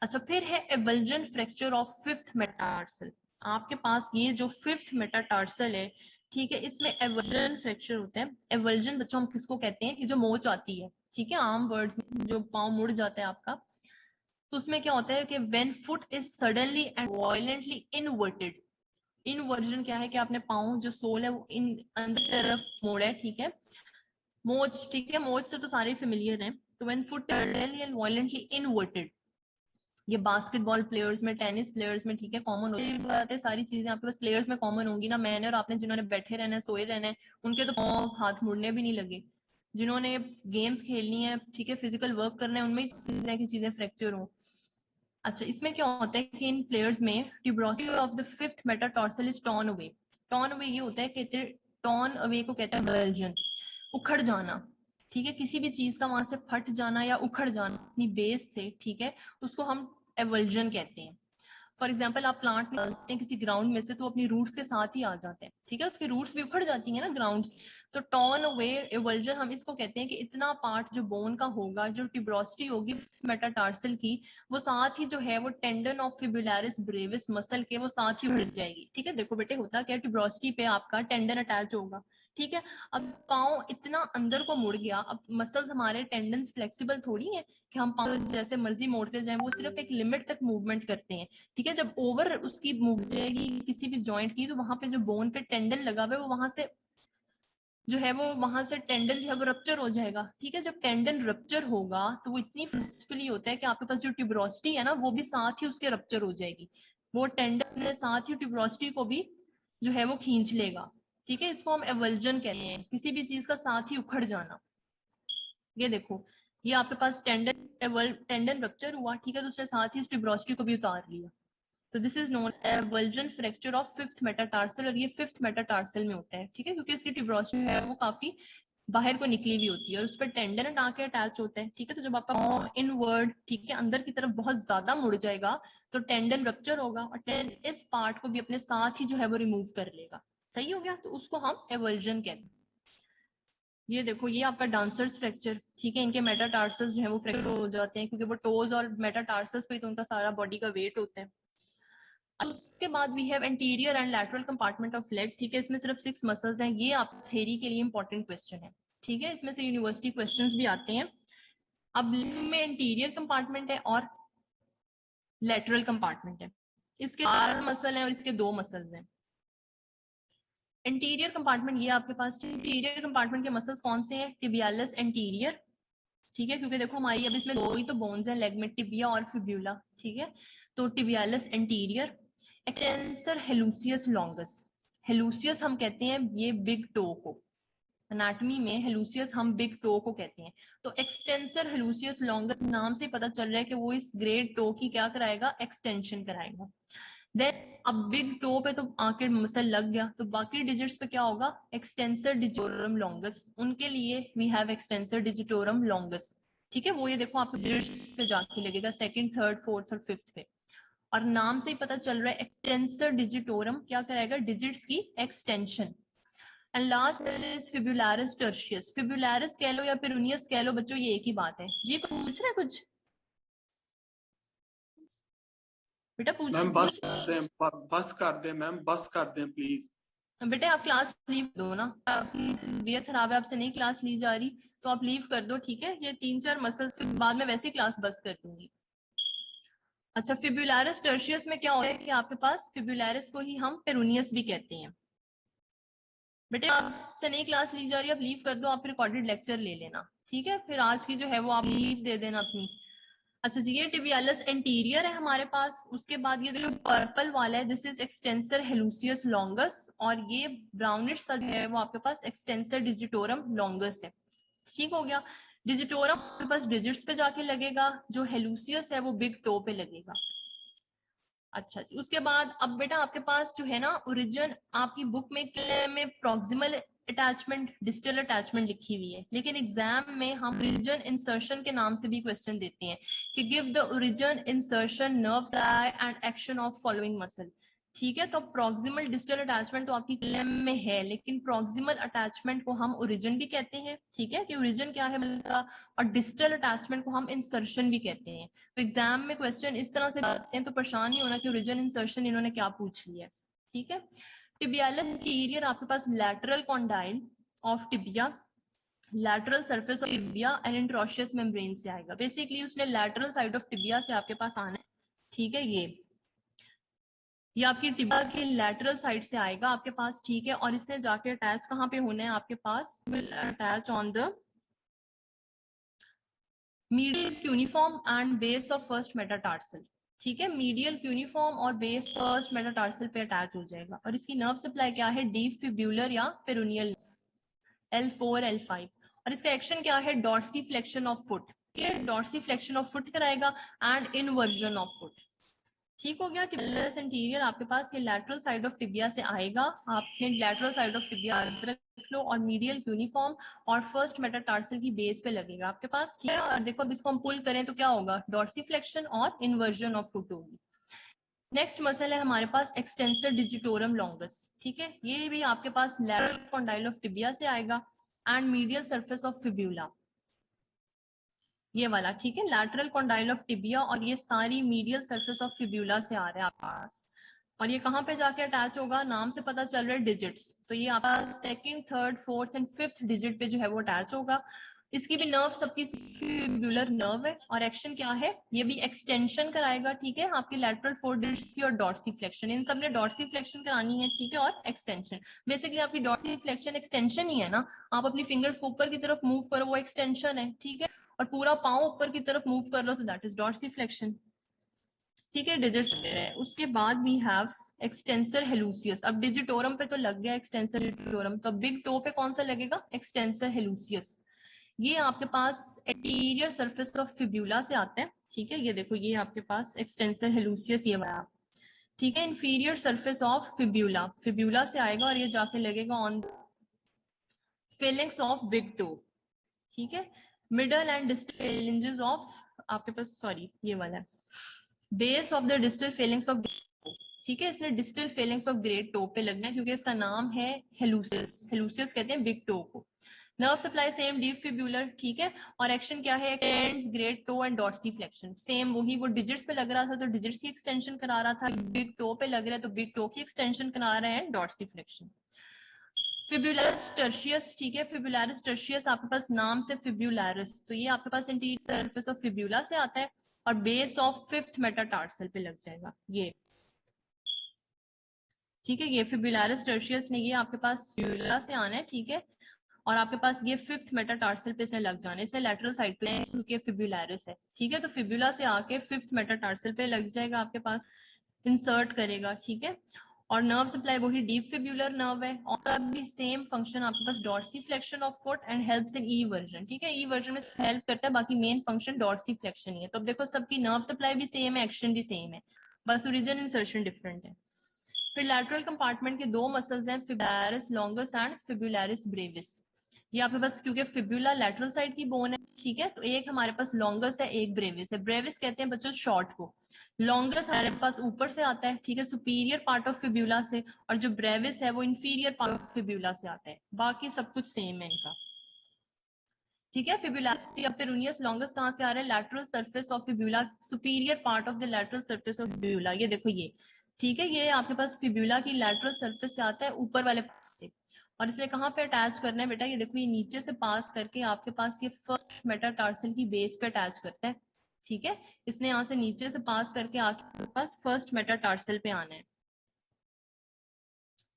अच्छा, फिर है avulsion fracture of fifth metatarsal. आपके पास ये जो फिफ्थ मेटाटार्सल है, ठीक है, इसमें एवल्जन फ्रैक्चर होता है। एवल्जन बच्चों हम किसको कहते हैं? ये जो मोच आती है, ठीक है, आम वर्ड्स में जो पाँव मुड़ जाता है आपका, तो उसमें क्या होता है कि when foot is suddenly and violently inverted. Inversion क्या है कि आपने पाँव जो सोल है वो इन अंदर तरफ मोड़ा है, ठीक है, मोच, ठीक है, मोच से तो सारे फेमिलियर हैं, तो when foot suddenly and violently inverted, ये बास्केटबॉल प्लेयर्स में, टेनिस प्लेयर्स में, ठीक है, कॉमन होती है। सारी चीजें आपके पास प्लेयर्स में कॉमन होंगी ना। मैंने और आपने जिन्होंने बैठे रहना है, सोए रहना है, उनके तो पाँव हाथ मुड़ने भी नहीं लगे। जिन्होंने गेम्स खेलनी है, ठीक है, फिजिकल वर्क करना है, उनमें की चीजें फ्रैक्चर हो। अच्छा, इसमें क्या होता है कि इन प्लेयर्स में tuberosity of the fifth metatarsal is torn away. Torn away ये होता है, कहते हैं टॉर्न अवे को कहते हैं एवल्जन, उखड़ जाना, ठीक है, किसी भी चीज का वहां से फट जाना या उखड़ जाना अपनी बेस से, ठीक है, उसको हम एवल्जन कहते हैं। फॉर एग्जाम्पल, आप प्लांट निकालते हैं किसी ग्राउंड में से, तो अपनी रूट्स के साथ ही आ जाते हैं, ठीक है, उसकी रूट्स भी उखड़ जाती हैं ना ग्राउंड। तो टॉर्न अवे एवल्जन हम इसको कहते हैं कि इतना पार्ट जो बोन का होगा, जो ट्यूबरोसिटी होगी मेटाटार्सल की, वो साथ ही जो है वो टेंडन ऑफ फिबुलरिस ब्रेविस मसल के वो साथ ही उड़ जाएगी, ठीक है। देखो बेटे, होता क्या, ट्यूबरोसिटी पे आपका टेंडन अटैच होगा, ठीक है। अब पाँव इतना अंदर को मुड़ गया, अब मसल्स हमारे टेंडन्स फ्लेक्सिबल थोड़ी है कि हम पाँव जैसे मर्जी मोड़ते जाएं, वो सिर्फ एक लिमिट तक मूवमेंट करते हैं, ठीक है। जब ओवर उसकी मूव जाएगी किसी भी जॉइंट की, तो वहां पे जो बोन पे टेंडन लगा हुआ है, वो वहां से जो है वो वहां से टेंडन जो है वो रप्चर हो जाएगा, ठीक है। जब टेंडन रप्चर होगा तो वो इतनी फोर्सफुली होता है कि आपके पास जो ट्यूबरोसिटी है ना, वो भी साथ ही उसके रप्चर हो जाएगी। वो टेंडन ने साथ ही ट्यूबरोसिटी को भी जो है वो खींच लेगा, ठीक है। इसको हम एवल्जन कहते हैं, किसी भी चीज का साथ ही उखड़ जाना। ये देखो, ये आपके पास टेंडन रप्चर हुआ, ठीक है, तो उसने साथ ही ट्यूबरोसिटी को भी उतार लिया। तो this is known avulsion fracture of fifth metatarsal, और ये फिफ्थ मेटाटार्सल में होता है, ठीक है, क्योंकि इसकी ट्यूबरोसिटी है वो काफी बाहर को निकली हुई होती है और उस पर टेंडन आके अटैच होता है, ठीक है। तो जब आपका इनवर्ड, ठीक है, अंदर की तरफ बहुत ज्यादा मुड़ जाएगा, तो टेंडन रप्चर होगा और टेंडन इस पार्ट को भी अपने साथ ही जो है वो रिमूव कर लेगा। सही हो गया, तो उसको हम एवल्जन कहते हैं। ये देखो, ये आपका डांसर्स फ्रैक्चर, ठीक है, इनके मेटाटार्सल्स जो है वो फ्रैक्चर हो जाते हैं, क्योंकि वो टोज और मेटाटार्सल्स पे तो उनका सारा बॉडी का वेट होता है। उसके बाद we have anterior and lateral compartment of leg, ठीक है, इसमें सिर्फ 6 मसल्स हैं। ये आप थ्योरी के लिए इंपॉर्टेंट क्वेश्चन है, ठीक है, इसमें से यूनिवर्सिटी क्वेश्चंस भी आते हैं। अब लेग में एंटीरियर कंपार्टमेंट है और लैटरल कंपार्टमेंट है, इसके 4 मसल हैं और इसके 2 मसल्स हैं। एंटीरियर कंपार्टमेंट, ये आपके पास एंटीरियर कंपार्टमेंट के मसल्स कौन से हैं, टिबियालिस एंटीरियर, ठीक है, क्योंकि देखो हमारी अब इसमें 2 ही तो बोन्स हैं लेग में, टिबिया और फिब्यूला, ठीक है। तो टिबियालिस एंटीरियर, एक्सटेंसर हेलूसियस लॉन्गस, हेलूसियस हम कहते हैं ये बिग टो को, एनाटॉमी में हेलूसियस हम बिग टो को कहते हैं। तो एक्सटेंसर हेलूसियस लॉन्गस नाम से पता चल रहा है कि वो इस ग्रेट टो की क्या कराएगा, एक्सटेंशन कराएगा। देन अब बिग टो पे तो आके मसल लग गया, तो बाकी डिजिट्स पे क्या होगा, एक्सटेंसर डिजिटोरम लॉन्गस, उनके लिए we have extensor digitorum longus, ठीक है। वो ये देखो आपको डिजिट्स पे जाके लगेगा, सेकंड, थर्ड, फोर्थ और फिफ्थ पे, और नाम से ही पता चल रहा है एक्सटेंसर डिजिटोरम क्या कराएगा, डिजिट्स की एक्सटेंशन। एंड लास्ट इज फिबुलरिस टर्शियस, फिबुलरिस कह लो या पेरोनियस कह लो बच्चों, ये एक ही बात है जी। पूछ रहे कुछ बेटा, पूछ
मैम बस कर दे मैम, बस कर दे प्लीज।
बेटे आप क्लास लीव दो ना, आपकी तबीयत खराब है, आपसे नहीं क्लास ली जा रही, तो आप लीव कर दो, ठीक है। ये 3-4 मसल्स के बाद में वैसे ही क्लास बस कर दूंगी। अच्छा, फिबुलरिस टर्शियस में क्या होता है कि आपके पास फिबुलरिस को ही हम पेरोनियस भी कहते हैं। बेटे आपसे नहीं क्लास ली जा रही, आप लीव कर दो, आप रिकॉर्डेड लेक्चर ले लेना, ठीक है, फिर आज की जो है वो आप लीव दे देना अपनी। अच्छा जी, ये टिबियालिस एंटीरियर है हमारे पास। उसके बाद ये जो पर्पल वाला है, दिस इज एक्सटेंसर हेलूसियस लॉन्गस, और ये ब्राउनिश सा है वो आपके पास एक्सटेंसर डिजिटोरम लॉन्गस है, ठीक हो गया। डिजिटोरम आपके पास डिजिट्स पे जाके लगेगा, जो हेलूसियस है वो बिग टो पे लगेगा। अच्छा जी, उसके बाद अब बेटा आपके पास जो है ना ओरिजिन, आपकी बुक में प्रॉक्सिमल अटैचमेंट, डिस्टल अटैचमेंट लिखी हुई है, लेकिन एग्जाम में हम ओरिजिन इंसर्शन के नाम से भी क्वेश्चन देते हैं कि give the origin insertion nerve supply and action of following muscle, ठीक है। तो प्रॉक्सिमल डिस्टल अटैचमेंट तो आपकी क्लेम में है, लेकिन प्रॉक्सिमल अटैचमेंट को हम ओरिजिन भी कहते हैं, ठीक है, कि ओरिजिन क्या है मतलब, और डिस्टल अटैचमेंट को हम इंसर्शन भी कहते हैं। तो एग्जाम में क्वेश्चन इस तरह से आते हैं, तो परेशान नहीं होना कि ओरिजिन इंसर्शन इन्होंने क्या पूछ लिया है, ठीक है। टिबियालिस एंटीरियर आपके पास lateral condyle of tibia, lateral surface of tibia and interosseous membrane से आएगा। बेसिकली उसने लैटरल साइड ऑफ टिबिया से आपके पास आना है, ठीक है। ये आपकी टिबिया की लैटरल साइड से आएगा आपके पास, ठीक है, और इसने जाके अटैच कहाँ पे होना है आपके पास, attach on the medial cuneiform and base of first metatarsal, ठीक है। मीडियल क्यूनिफॉर्म और बेस फर्स्ट मेटाटार्सल पे अटैच हो जाएगा। और इसकी नर्व सप्लाई क्या है, डीप फिब्यूलर या पेरोनियल, L4 L5। और इसका एक्शन क्या है, dorsi flexion of foot, dorsi flexion of foot कराएगा एंड इनवर्जन ऑफ फुट। ठीक हो गया। टिबियस एंटीरियर आपके पास ये लैटरल साइड ऑफ टिबिया से आएगा, आपने लैटरल साइड ऑफ टिबिया रख लो, और मीडियल यूनिफॉर्म और फर्स्ट मेटाटार्सल की बेस पे लगेगा आपके पास। ठीक है। और देखो अब इसको हम पुल करें तो क्या होगा, डॉर्सी फ्लेक्शन और इन्वर्जन ऑफ फुट होगी। नेक्स्ट मसल है हमारे पास एक्सटेंसर डिजिटोरम लॉन्गस। ठीक है, ये भी आपके पास लैटरल कॉन्डाइल ऑफ टिबिया से आएगा and medial surface of fibula, ये वाला। ठीक है, लैटरल कॉन्डाइल ऑफ टिबिया और ये सारी मीडियल सरफेस ऑफ फिब्यूला से आ रहा है आपके पास। और ये कहाँ पे जाके अटैच होगा, नाम से पता चल रहा है डिजिट्स, तो ये आपका second, third, fourth and fifth digit पे जो है वो अटैच होगा। इसकी भी नर्व सबकी फिब्यूलर नर्व है और एक्शन क्या है, ये भी एक्सटेंशन कराएगा। ठीक है, आपकी लैटरल फोर डिजिट्स की और डॉर्सी फ्लेक्शन, इन सब ने डॉर्सी फ्लेक्शन करानी है। ठीक है, और एक्सटेंशन, बेसिकली आपकी डॉर्सी फ्लेक्शन एक्सटेंशन ही है ना, आप अपनी फिंगर्स को ऊपर की तरफ मूव करो वो एक्सटेंशन है। ठीक है, और पूरा पाँव ऊपर की तरफ मूव कर लो तो दैट इज डॉर्सी फ्लेक्शन। ठीक है, डिजिट्स है। उसके बाद वी हैव एक्सटेंसर हेलूसियस। अब डिजिटोरम पे तो लग गया एक्सटेंसर डिजिटोरम, तो बिग टो पे कौन सा लगेगा, एक्सटेंसर हेलूसियस। ये आपके पास एंटीरियर सरफेस ऑफ फिब्यूला से आता है। ठीक है, ये देखो ये आपके पास एक्सटेंसर हेलूसियस ये वाला। ठीक है, inferior surface of fibula, fibula से आएगा और ये जाके लगेगा on phalanges of big toe. ठीक है, middle and distal phalanges of आपके पास, सॉरी ये वाला base of the distal phalanges of. ठीक है, इसलिए distal phalanges of great toe पे लगना है क्योंकि इसका नाम है हेलूसियस, हेलूसियस कहते हैं बिग टो को। Nerve supply same deep fibular. ठीक है, और एक्शन क्या है, extends great toe and dorsi flexion, same वही, वो डिजिट्स पे लग रहा था तो डिजिट्स की एक्सटेंशन करा रहा था, बिग टो पे लग रहा है तो बिग टो की एक्सटेंशन करा रहे हैं, डॉर्सी फ्लेक्शन। फिब्यूलरिस टर्शियस। ठीक है, फिब्यूलरिस टर्शियस आपके पास नाम से फिब्यूलरिस, तो ये आपके पास इंटीरियर सरफेस ऑफ फिब्यूला से आता है और बेस ऑफ फिफ्थ मेटाटार्सल पे लग जाएगा ये। ठीक है, ये फिब्यूलरिस टर्शियस ने ये आपके पास फिब्यूला से आना है। ठीक है, और आपके पास ये फिफ्थ मेटाटार्सल पे इसने लग जाना है, इसने लैटरल साइड पे है क्योंकि फिब्यूलरिस है। ठीक है, तो फिब्यूला से आके फिफ्थ मेटाटार्सल पे लग जाएगा आपके पास, इंसर्ट करेगा। ठीक है, और नर्व सप्लाई वही डीप फिब्यूलर नर्व है और का भी सेम फंक्शन आपके पास Dorsey flexion of foot and helps in eversion. ठीक है, ई वर्जन में हेल्प करता है, बाकी मेन फंक्शन डॉर्सी फ्लेक्शन ही है। तो अब देखो सबकी नर्व सप्लाई भी सेम है, एक्शन भी सेम है, बस ओरिजिन इंसर्शन डिफरेंट है। फिर लैटरल कंपार्टमेंट के दो मसल्स हैं, फिब्यूलरिस लॉन्गस एंड फिब्यूलरिस ब्रेविस। ये आपके पास क्योंकि फिब्यूला लैटरल साइड की बोन है। ठीक है, तो एक हमारे पास लॉन्गस है, एक ब्रेविस है। ब्रेविस कहते हैं बच्चों शॉर्ट को, लॉन्गस हमारे पास ऊपर से आता है। ठीक है, सुपीरियर पार्ट ऑफ फिब्यूला से, और जो ब्रेविस है वो इंफीरियर पार्ट ऑफ फिब्यूला से आता है, बाकी सब कुछ सेम है इनका। ठीक है, फिब्यूलरिस या पेरोनियस लॉन्गस कहाँ से आ रहा है, lateral surface of fibula, superior part of the lateral surface of fibula, ये देखो ये। ठीक है, ये आपके पास फिब्यूला की लैटरल सरफेस से आता है ऊपर वाले पार्ट से, और इसलिए कहाँ पे अटैच करना है बेटा, ये देखो ये नीचे से पास करके आपके पास ये फर्स्ट मेटाटार्सल की बेस पे अटैच करता है। ठीक है, इसने यहाँ से नीचे से पास करके आपके पास फर्स्ट मेटाटार्सल पे आना है।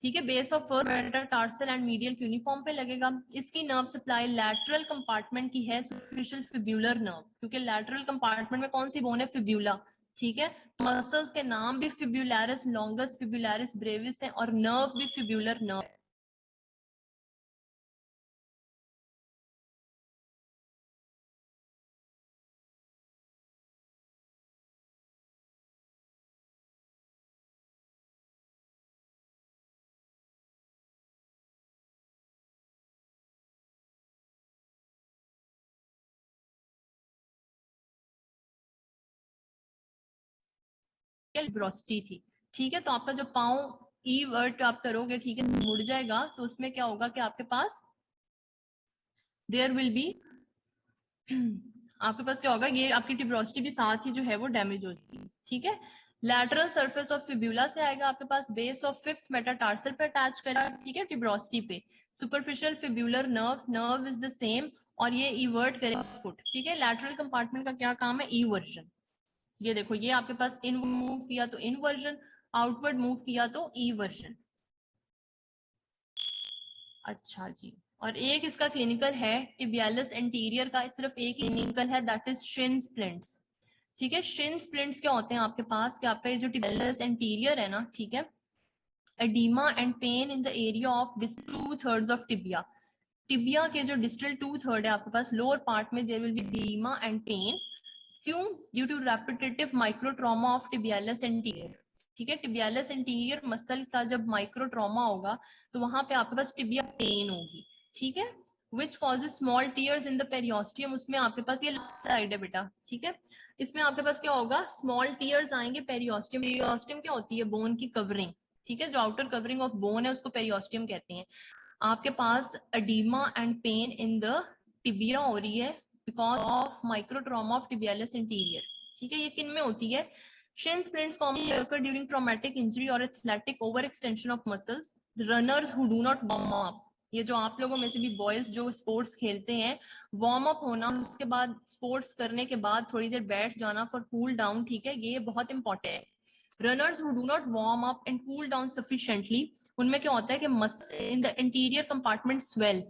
ठीक है, base of first metatarsal and medial uniform पे लगेगा। इसकी नर्व सप्लाई लैटरल कंपार्टमेंट की है, सुपरफिशियल फिब्यूलर नर्व, क्योंकि लैटरल कंपार्टमेंट में कौन सी बोन है, फिब्यूला। ठीक है, मसल्स के नाम भी फिब्यूलरिस लॉन्गस, फिब्यूलरिस ब्रेविस है, और नर्व भी फिब्यूलर नर्व। वेलोसिटी थी। ठीक है, तो आपका जो पाँव ई वर्ट आप करोगे, ठीक है, मुड़ जाएगा, तो उसमें क्या होगा कि आपके पास देयर विल बी आपके पास क्या होगा, ये आपकी टिब्रोसिटी भी साथ ही जो है वो डैमेज हो जाएगी। ठीक है, लैटरल सरफेस ऑफ फिब्यूला से आएगा आपके पास, बेस ऑफ फिफ्थ मेटाटार्सल पे अटैच करेगा। ठीक है, टिब्रोसिटी पे superficial fibular nerve, nerve is the same, और ये इवर्ट करेगा फुट। ठीक है, लैटरल कंपार्टमेंट का क्या काम है, इवर्जन। ये देखो ये आपके पास इन मूव किया तो इनवर्जन, आउटवर्ड मूव किया तो ई वर्जन। अच्छा जी, और एक इसका क्लिनिकल है टिबियालिस एंटीरियर का, सिर्फ एक क्लिनिकल है, दैट इज शिन स्प्लिंट्स। ठीक है। शिन स्प्लिंट्स क्या होते हैं आपके पास कि आपका ये जो टिबियालिस एंटीरियर है ना, ठीक है, oedema and pain in the area of distal 2/3 of tibia. Tibia के जो डिस्टल 2/3 है आपके पास लोअर पार्ट में there will be oedema and pain. क्यों? Due to repetitive micro trauma of tibialis anterior. ठीक है, टिबियालिस एंटीरियर मसल का जब माइक्रो ट्रॉमा होगा तो वहां पे आपके पास टिबिया पेन होगी। ठीक है, which causes small tears in the periosteum। उसमें आपके पास ये साइड है बेटा, ठीक है, इसमें आपके पास क्या होगा, स्मॉल टीयर्स आएंगे पेरियोस्टियम। पेरियोस्टियम क्या होती है? बोन की कवरिंग। ठीक है, जो आउटर कवरिंग ऑफ बोन है उसको पेरियोस्टियम कहते हैं। आपके पास oedema and pain in the tibia हो रही है because of micro trauma of tibialis anterior. ठीक है, ये किन में होती है? Shin splints commonly occur during traumatic injury or athletic overextension of muscles. Runners who do not warm up। ये जो आप लोगों में से भी बॉयज जो स्पोर्ट्स खेलते हैं, वार्म अप होना, उसके बाद स्पोर्ट्स करने के बाद थोड़ी देर बैठ जाना फॉर कूल डाउन। ठीक है, ये बहुत इंपॉर्टेंट है। Runners who do not warm up and cool down sufficiently, उनमें क्या होता है कि muscle in the interior compartment swell.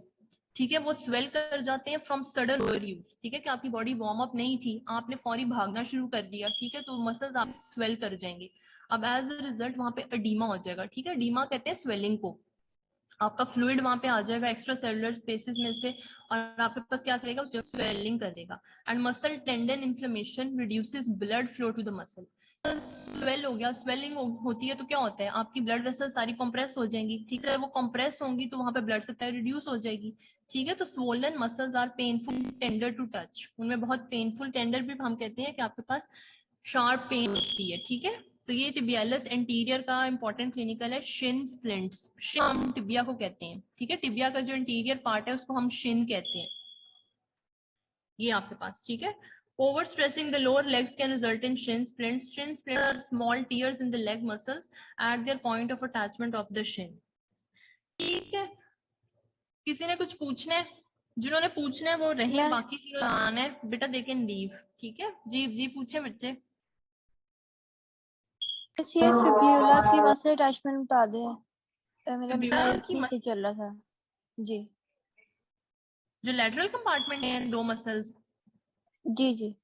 ठीक है, वो स्वेल कर जाते हैं फ्रॉम सडन ओवरयूज। ठीक है, कि आपकी बॉडी वार्म अप नहीं थी, आपने फौरी भागना शुरू कर दिया, ठीक है, तो मसल्स आप स्वेल कर जाएंगे। अब एज अ रिजल्ट वहां पे एडीमा हो जाएगा। ठीक है, एडीमा कहते हैं स्वेलिंग को। आपका फ्लूइड वहां पे आ जाएगा एक्स्ट्रा सेलुलर स्पेसेस में से और आपके पास क्या करेगा, उस स्वेलिंग करेगा। And muscle tendon inflammation reduces blood flow to the muscle. Swell हो गया, स्वेलिंग होती है तो क्या होता है, आपकी ब्लड वेसल सारी कंप्रेस हो जाएंगी। ठीक है, वो कंप्रेस होंगी तो वहां पे ब्लड सप्लाई रिड्यूस हो जाएगी। ठीक है, तो swollen muscles are painful tender to touch. उनमें बहुत पेनफुल, टेंडर भी हम कहते हैं कि आपके पास शार्प पेन होती है। ठीक है, तो ये टिबियालिस एंटीरियर का इंपॉर्टेंट क्लिनिकल है। शिन स्प्लिंट्स, शिन हम टिबिया को कहते हैं। ठीक है, टिबिया का जो इंटीरियर पार्ट है उसको हम शिन कहते हैं। ये आपके पास, ठीक है। Overstressing the lower legs can result in shin splints. Shin splints are small tears in the leg muscles at their point of attachment of the shin. ठीक है, किसी ने कुछ पूछना है? जिन्होंने पूछना है वो रहे, बाकी जो आना है बेटा दे कैन लीव। ठीक है, जी जी पूछे बच्चे।
ये फिब्यूला की मसल अटैचमेंट बता दे। मेरा
फिब्यूला की
ठीक से चल रहा था जी।
जो लैटरल कंपार्टमेंट है दो मसल्स।
जी जी।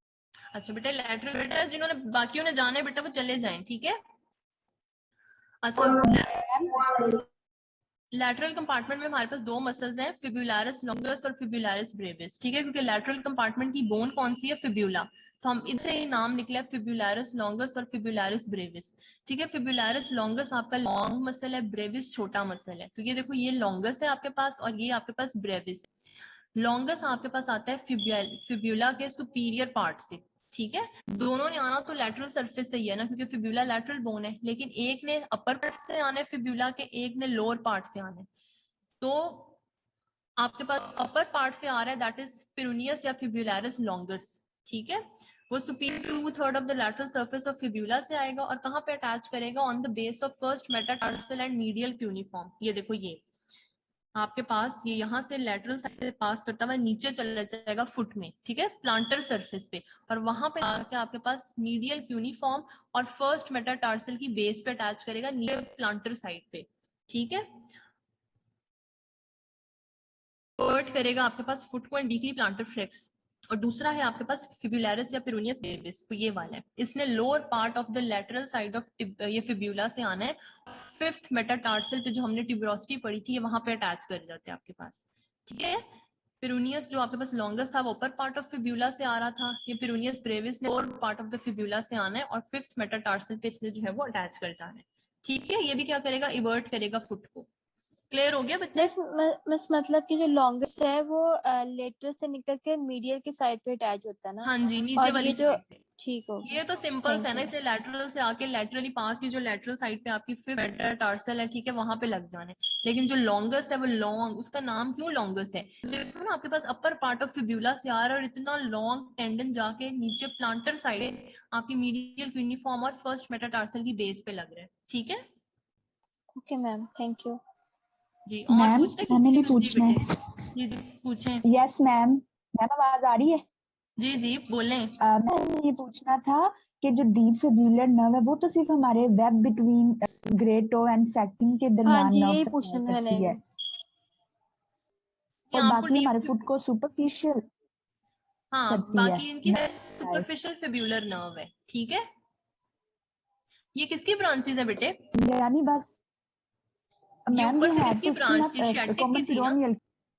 अच्छा बेटा, लैटरल, बेटा जिन्होंने बाकियों ने जाने बेटा वो चले जाएं। ठीक है, अच्छा लैटरल कंपार्टमेंट में हमारे पास दो मसल्स हैं, फिब्यूलारिस लॉन्गस और फिब्यूलारिस ब्रेविस। ठीक है, क्योंकि लैटरल कंपार्टमेंट की बोन कौन सी है? फिब्यूला, तो हम इससे ही नाम निकला फिब्यूलारिस लॉन्गस और फिब्यूलारिस ब्रेविस। ठीक है, फिब्यूलारिस लॉन्गस आपका लॉन्ग मसल है, ब्रेविस छोटा मसल है। तो ये देखो, ये लॉन्गस है आपके पास और ये आपके पास ब्रेविस है। लॉन्गस आपके पास आता है फिब्यूला के सुपीरियर पार्ट से। ठीक है, दोनों ने आना तो लैटरल सरफेस से ही है ना, क्योंकि फिब्यूला लैटरल बोन है, लेकिन एक ने अपर पार्ट से आना है फिब्यूला के, एक ने लोअर पार्ट से आना है। तो आपके पास अपर पार्ट से आ रहा है दैट इज पेरोनियस या फिब्यूलारिस लॉन्गस। ठीक है, वो superior 2/3 of the lateral surface of fibula से आएगा और कहां पे अटैच करेगा? On the base of first metatarsal and medial cuneiform. ये देखो, ये आपके पास ये यहाँ से लैटरल से पास करता हुआ नीचे चला जाएगा फुट में। ठीक है, प्लांटर सरफेस पे, और वहां पे आके आपके पास मीडियल क्यूनिफॉर्म और फर्स्ट मेटाटार्सल की बेस पे अटैच करेगा नियर प्लांटर साइड पे। ठीक है, कवर्ट करेगा आपके पास फुट को एंड डीपली प्लांटर फ्लेक्स। और दूसरा है आपके पास फिब्यूलारिस या पेरोनियस ब्रेविस, तो ये वाला है, इसने lower part of the lateral side of ये फिब्यूला से आना है, फिफ्थ मेटाटार्सल पे जो हमने ट्यूबरोसिटी पढ़ी थी, ये वहां पे अटैच कर जाते हैं आपके पास। ठीक है, पेरोनियस जो आपके पास लॉन्गेस्ट था वो अपर पार्ट ऑफ फिब्यूला से आ रहा था, ये पेरोनियस ब्रेविस ने lower part of the fibula से आना है और फिफ्थ मेटाटार्सल पे इसलिए जो है वो अटैच कर जाना है। ठीक है, ये भी क्या करेगा? इवर्ट करेगा फुट को। क्लियर हो गया बच्चे?
मिस मतलब कि जो लॉन्गेस्ट है वो लेटरल से निकल के मीडियल की साइड पे अटैच होता है ना।
हाँ जी, नीचे
और
वाली
ये जो
साइड पे।
ठीक हो
ये तो सिंपल है ना, इसे लैटरल से आके लैटरली पास ही जो लैटरल साइड पे आपकी फिफ्थ मेटाटार्सल है, ठीक है, वहां पे लग जाने। लेकिन जो लॉन्गेस्ट है वो लॉन्ग, उसका नाम क्यों लॉन्गेस्ट है? देखो ना, आपके पास अपर पार्ट ऑफ फिब्यूला से आ रहा है और इतना लॉन्ग टेंडन जाके नीचे प्लांटर साइड आपकी मीडियल क्यूनिफॉर्म और फर्स्ट मेटाटार्सल की बेस पे लग रहा है। ठीक है,
ओके मैम, थैंक यू
जी। और
मैम मैंने भी पूछना है।
जी पूछें।
यस मैम, मैम आवाज आ रही है?
जी जी बोलें।
मैम ये पूछना था कि जो डीप फिब्यूलर नर्व है वो तो सिर्फ हमारे web between great toe and second के दरमियान नर्व सप्लाई करती है, और बाकी हमारे फुट को सुपरफिशियल
हाँ
करती है
बाकी इनकी सुपरफिशियल फिब्यूलर नर्व है, ठीक है। ये किसकी ब्रांचेस है बेटे?
यानी बस
ये
मैम
ऊपर
ये
से
है
किसकी
तो उसकी
ब्रांच
ना
थी? शैटिक की
कॉमन
थी ना?
पिरोनियल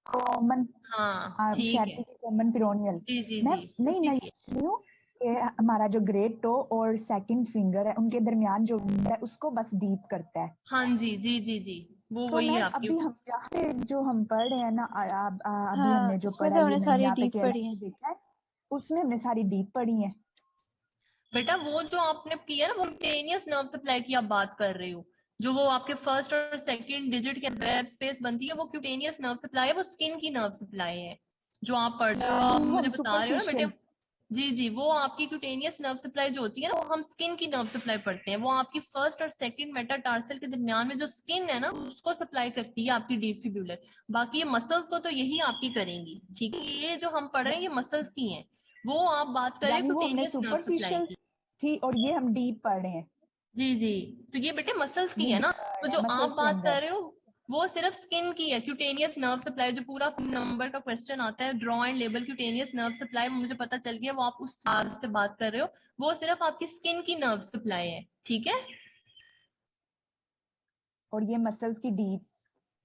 कॉमन
हाँ ठीक है,
शैटिक की कॉमन पिरोनियल
जी जी
मैम
जी
नहीं
उसी
नहीं
की।
कि हमारा जो ग्रेट टो और सेकंड फिंगर है उनके दरमियान जो है उसको बस डीप करता है।
हाँ जी जी जी जी, वो
तो
वही है
मैम
आपकी।
अभी हम यहाँ पे जो हम पढ़ रहे हैं ना अभी
हाँ
हमने जो
इसमें
पढ़ा
तो
ये
हमने
मैंने
सारी
यहाँ पे
डीप
केएलएम
पढ़ी
पे
है।
देखा है उसमें हमने सारी डीप पढ़ी है।
बेटा वो जो आपने किया ना वो क्यूटेनियस नर्व सप्लाई की आप बात कर रहे हो, जो वो आपके फर्स्ट और सेकंड डिजिट के अंदर स्पेस बनती है, वो क्यूटेनियस नर्व सप्लाई है, वो स्किन की नर्व सप्लाई है जो आप पढ़ जो आप
वो
मुझे
हम
बता रहे हो ना बेटे।
सुपरफिशियल
जी जी, वो आपकी क्यूटेनियस नर्व सप्लाई जो होती है ना, वो हम स्किन की नर्व सप्लाई पढ़ते हैं, वो आपकी फर्स्ट और सेकंड मेटाटार्सल के दरमियान में जो स्किन है ना उसको सप्लाई करती है आपकी डीप फिब्यूलर। बाकी ये मसल्स को तो यही आपकी करेंगी, ठीक है। ये जो हम पढ़ रहे हैं ये मसल्स की हैं, वो आप बात कर रहे हो
यानी वो हमने
क्यूटेनियस नर्व सप्लाई
सुपरफिशियल
की।
थी और ये हम डीप पढ़ रहे हैं।
जी जी, तो ये बेटे मसल्स की
ये
है ना,
deep पढ़
तो
रहे
जो
हैं
आप
मसल्स के
बात कर
अंदर।
रहे हो वो सिर्फ स्किन की है। क्यूटेनियस नर्व सप्लाई जो पूरा नंबर का क्वेश्चन आता है, draw and label cutaneous nerve supply, मुझे पता चल गया वो आप उस बात से बात कर रहे हो, वो सिर्फ आपकी स्किन की नर्व सप्लाई है, ठीक है।
और ये मसल्स की डीप।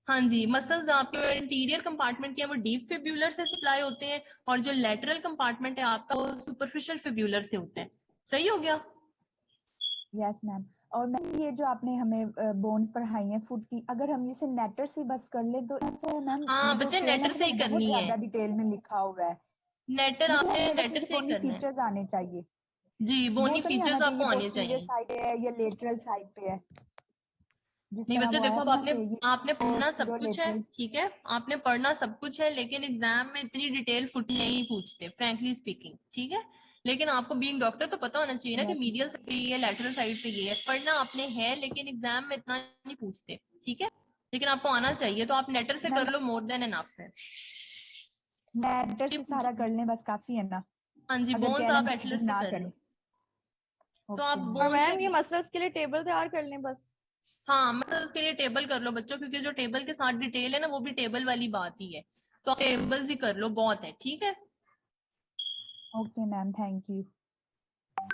हाँ जी, मसल्स आपके इंटीरियर कंपार्टमेंट के हैं वो डीप फिब्यूलर से सप्लाई होते हैं, और जो लेटरल कंपार्टमेंट है आपका वो सुपरफिशियल फिब्यूलर से होता है। सही हो गया?
Yes ma'am. और मैम ये जो आपने हमें बोन्स पढ़ाई हैं फुट की, अगर हम इसे नेटर से बस कर ले तो मैम
हाँ
जो
बच्चे
केएलएम
नेटर
पे
से
ना
ही
बहुत
करनी है,
ज्यादा डिटेल में लिखा हुआ है
नेटर
लेकिन
आपने
हमें बस
नेटर
इनके
से ही
बोनी
करना है।
फीचर्स आने चाहिए।
जी
वो
बोनी
तो नहीं
फीचर्स
आना
आपको
चाहिए
आने
पोस्टीरियर
चाहिए।
साइड पे है या लेटरल साइड पे है जिस
नहीं
तरह
बच्चे
वो
देखो,
आया
अब
था ना
आपने
कि ये
आपने पढ़ना सब कुछ है,
पोस्टीरियर
ठीक है, आपने पढ़ना सब कुछ है, लेकिन एग्जाम में इतनी डिटेल फुट नहीं पूछते फ्रैंकली स्पीकिंग, ठीक है। लेकिन आपको बीइंग डॉक्टर तो पता होना चाहिए ना कि
यस
मीडियल साइड पे ये लेटरल साइड पे ये है, पढ़ना आपने है, लेकिन एग्जाम में इतना नहीं पूछते, ठीक है। लेकिन आपको आना चाहिए, तो आप नेटर से
मैम
कर लो, मोर देन एनफ है।
नेटर
ये
से
पूछ
सारा कर लें बस काफी है ना
हाँ जी,
अगर
बोन्स
केएलएम
आप
की
एटलस
रीडिंग
से
ना
कर
करें।
लो, तो आप
ओके मैम।
और
बोन से
मैम ये मसल्स के लिए टेबल तैयार कर लें बस।
हाँ मसल्स के लिए टेबल कर लो बच्चों, क्योंकि जो टेबल के साथ डिटेल है ना वो भी टेबल वाली बात ही है, तो आप टेबल्स ही कर लो, बहुत है, ठीक है।
ओके मैम थैंक यू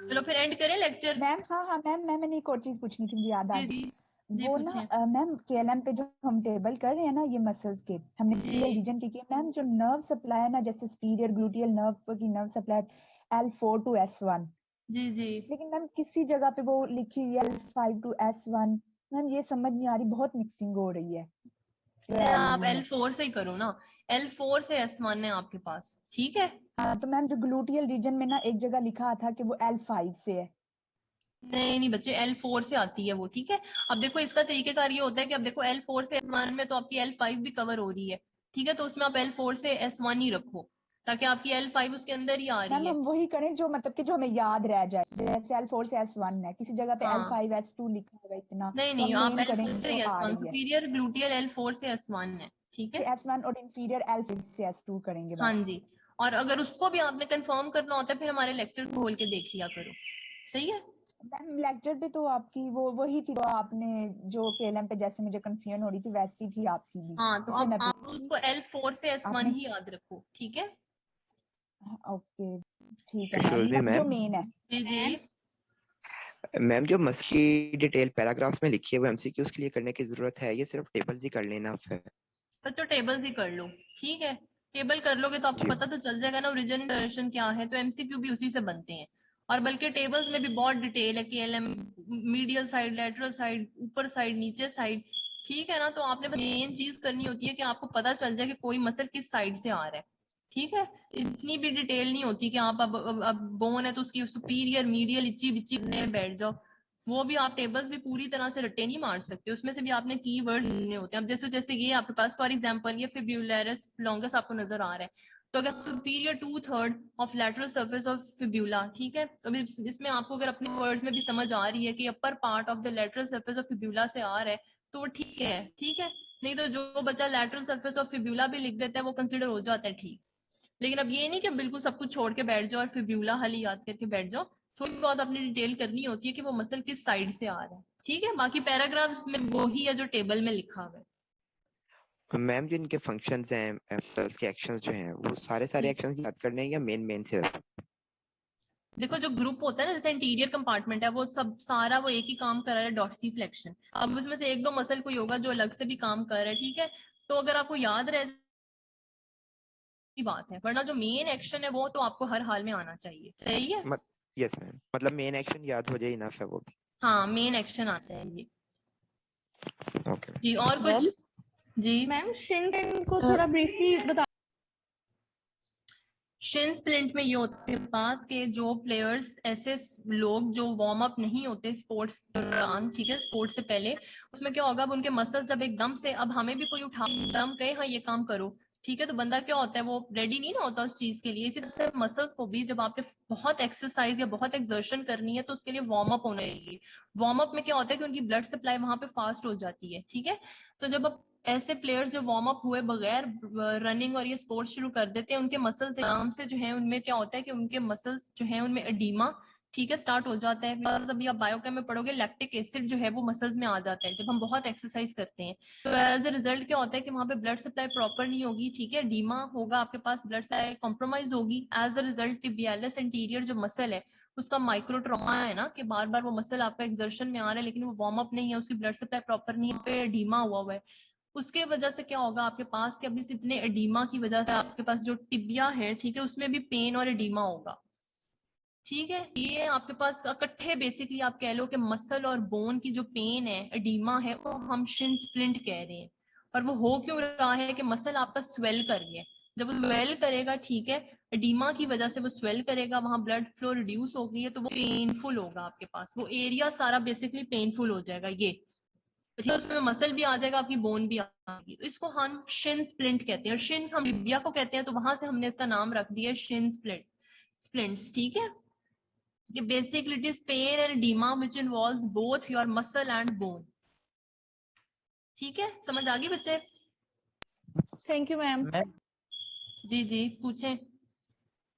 चलो फिर एंड करें लेक्चर।
मैम। हाँ मैम मैंने एक और चीज पूछनी थी मुझे याद आ
जी
गई।
जी जी
वो
पूछें।
ना मैम केएलएम पे जो हम टेबल कर रहे हैं ना ये मसल्स के हमने
जी
रीजन की मैम जो नर्व सप्लाई है ना जैसे सुपीरियर ग्लूटियल नर्व की nerve supply L4 to S1
जी जी,
लेकिन मैम किसी जगह पे वो लिखी हुई है L5 to S1 मैम ये समझ नहीं आ रही बहुत मिक्सिंग हो रही है
इसे आप
वैल्यू में।
L4 से ही करो ना, L4 से S1 है आपके पास, ठीक है।
हाँ तो मैम जो ग्लूटियल रीजन में ना एक जगह लिखा था कि वो L5 से है।
नहीं नहीं बच्चे, L4 से आती है वो, ठीक है। अब देखो इसका तरीकेकार ये होता है कि अब देखो L4 से S1 में तो आपकी L5 भी कवर हो रही है, ठीक है, तो उसमें आप L4 से S1 ही रखो, ताकि आपकी L5 उसके अंदर ही आ रही
मैम
है।
हम वही करें जो मतलब कि जो हमें याद रह जाए जैसे L4 से S1 है किसी जगह पे
हाँ
L5 S2 लिखा हुआ है इतना
नहीं
तो
नहीं,
हम
आप
मेन करें
L4 से
जो आ
S1,
रही है
सुपीरियर ग्लूटियल L4 से S1 है, ठीक
से
है।
S1 और इंफीरियर L5 से S2 करेंगे
हाँ
बस।
जी, और अगर उसको भी आपने कंफर्म करना होता है फिर हमारे लेक्चर खोल के देख लिया करो, सही है।
मैम लेक्चर पे तो आपकी वो वही थी तो आपने जो केएलएम पे जैसे मुझे कंफ्यूजन हो रही थी वैसी थी आपकी भी
हाँ तो
इसलिए
अब
मैं
आप
पूछ
उसको L4 से S1
आपने।
ही याद रखो, ठीक है।
ओके ठीक है
एक्सक्यूज
मैम
मी
बट जो
मैम।
मेन है।
जी जी,
मैम जो मस्ल की डिटेल पैराग्राफ्स में लिखी है वो एमसीक्यूज के लिए करने की जरूरत है, ये सिर्फ टेबल्स ही कर लेना है?
बच्चों टेबल्स ही कर लो, ठीक है। टेबल कर लोगे तो आपको
जी
पता तो चल जाएगा ना ओरिजिन इंसर्शन क्या है, तो एमसीक्यू भी उसी से बनते हैं। और बल्कि टेबल्स में भी बहुत डिटेल है कि LM medial side, lateral side, ऊपर साइड, नीचे साइड, ठीक है ना। तो आपने बस मेन चीज करनी होती है कि आपको पता चल जाए कि कोई मसल किस साइड से आ रहा है, ठीक है। इतनी भी डिटेल नहीं होती कि आप अब बोन है तो उसकी सुपीरियर, मीडियल, इच्ची बिच्ची बैठ जाओ, वो भी आप टेबल्स भी पूरी तरह से रट्टे नहीं मार सकते, उसमें से भी आपने कीवर्ड्स ढूंढने होते हैं। अब जैसे जैसे ये आपके पास फॉर एग्जांपल ये फिब्यूलरिस लॉन्गेस्ट आपको नजर आ रहा है, तो अगर superior 2/3 of lateral surface of fibula, ठीक है, तो इसमें आपको अगर अपने वर्ड्स में भी समझ आ रही है कि upper part of the lateral surface of fibula से आ रहा है तो वो ठीक है, ठीक है। नहीं तो जो बच्चा लैटरल सरफेस ऑफ फिब्यूला भी लिख देता है वो कंसिडर हो जाता है ठीक। लेकिन अब ये नहीं कि बिल्कुल सब कुछ छोड़ के बैठ जाओ और फिब्यूला हली याद करके बैठ जाओ, थोड़ी बहुत अपनी डिटेल करनी होती है कि वो मसल किस साइड से आ रहा है, ठीक है। बाकी पैराग्राफ्स में वो ही है जो टेबल में लिखा हुआ है।
मैम जो इनके फंक्शंस हैं मसल्स के एक्शंस जो हैं वो सारे एक्शंस याद करने हैं या मेन सिर्फ?
देखो जो ग्रुप होता है ना, जैसे इंटीरियर कंपार्टमेंट है, वो सब सारा वो एक ही काम कर रहा है, डॉर्सीफ्लेक्शन। अब उसमें से एक दो मसल कोई होगा जो अलग से भी काम कर रहा है, ठीक है। तो अगर आपको याद रहे की बात है, वरना जो मेन एक्शन है वो तो आपको हर हाल में आना चाहिए। सही है?
यस मैम, मतलब मेन एक्शन याद हो जाए इनफ है वो भी।
हाँ, मेन एक्शन आना चाहिए।
ओके
जी, और कुछ? जी
मैम शिन को थोड़ा ब्रीफली बता।
शिन स्प्लिंट में ये होते हैं पास के जो प्लेयर्स, ऐसे लोग जो वार्म अप नहीं होते स्पोर्ट्स के दौरान, ठीक है, स्पोर्ट्स से पहले, उसमें क्या होगा, अब उनके मसल्स जब एकदम से, अब हमें भी कोई उठा हम कहे हाँ ये काम करो, ठीक है, तो बंदा क्या होता है, वो रेडी नहीं ना होता उस चीज के लिए। इसी तरह से मसल्स को भी जब आपने बहुत एक्सरसाइज या बहुत एक्सर्शन करनी है तो उसके लिए वार्म अप होना चाहिए। वार्म अप में क्या होता है कि उनकी ब्लड सप्लाई वहां पे फास्ट हो जाती है, ठीक है। तो जब आप ऐसे प्लेयर्स जो वार्म अप हुए बगैर रनिंग और ये स्पोर्ट्स शुरू कर देते हैं, उनके मसल्स एकदम से जो है उनमें क्या होता है कि उनके मसल्स जो है उनमें एडीमा, ठीक है, स्टार्ट हो जाता है। अभी आप बायोकेम में पढ़ोगे, लैक्टिक एसिड जो है वो मसल्स में आ जाता है जब हम बहुत एक्सरसाइज करते हैं। तो एज ए रिजल्ट क्या होता है कि वहां पे ब्लड सप्लाई प्रॉपर नहीं होगी, ठीक है, डीमा होगा आपके पास, ब्लड सप्लाई कॉम्प्रोमाइज होगी। As a result tibialis anterior जो मसल है उसका माइक्रो ट्रॉमा है ना, कि बार बार वो मसल आपका एक्सर्शन में आ रहा है लेकिन वो वार्म अप नहीं है, उसकी ब्लड सप्लाई प्रॉपर नहीं है, डीमा हुआ है। उसके वजह से क्या होगा आपके पास कि अभी इतने एडीमा की वजह से आपके पास जो टिबिया है, ठीक है, उसमें भी पेन और एडीमा होगा, ठीक है। ये आपके पास इकट्ठे बेसिकली आप कह लो कि मसल और बोन की जो पेन है, एडीमा है, वो हम शिन स्प्लिंट कह रहे हैं। और वो हो क्यों रहा है कि मसल आपका स्वेल कर रही है। जब वो स्वेल करेगा, ठीक है, एडीमा की वजह से वो स्वेल करेगा, वहां ब्लड फ्लो रिड्यूस हो गई है, तो वो पेनफुल होगा आपके पास, वो एरिया सारा बेसिकली पेनफुल हो जाएगा। ये ठीक है, उसमें मसल भी आ जाएगा, आपकी बोन भी आ जाएगी, तो इसको हम शिन स्प्लिंट कहते हैं। और शिन हम टिबिया को कहते हैं, तो वहां से हमने इसका नाम रख दिया शिन स्प्लिंट्स, ठीक है। Basically it is pain and edema which involves both your muscle and bone. ठीक है, समझ आ गई बच्चे?
Thank you ma'am.
मैम
जी जी पूछें।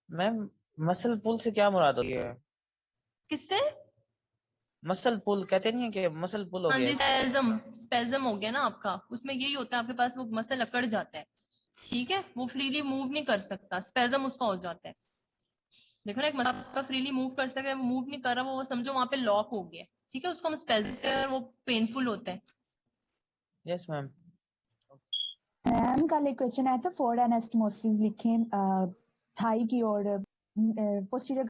मैम मसल पुल से क्या मुराद होती है?
किससे?
मसल पुल कहते नहीं है कि मसल पुल हो
हाँ
गया
जी,
इसको?
स्पेजम हो गया ना आपका, उसमें यही होता है, आपके पास वो मसल अकड़ जाता है, ठीक है, वो फ्रीली मूव नहीं कर सकता, स्पेजम उसका हो जाता है। देखो ना, एक मसल आपका फ्रीली मूव कर सकता है, मूव नहीं कर रहा, वो समझो वहां पे लॉक हो गया, ठीक है, उसको हम स्पेजम, वो पेनफुल होता है।
Yes ma'am.
मैम कल एक क्वेश्चन आया था, फोर्ड एनास्टोमोसिस लिखें थाई की और पोस्टीरियर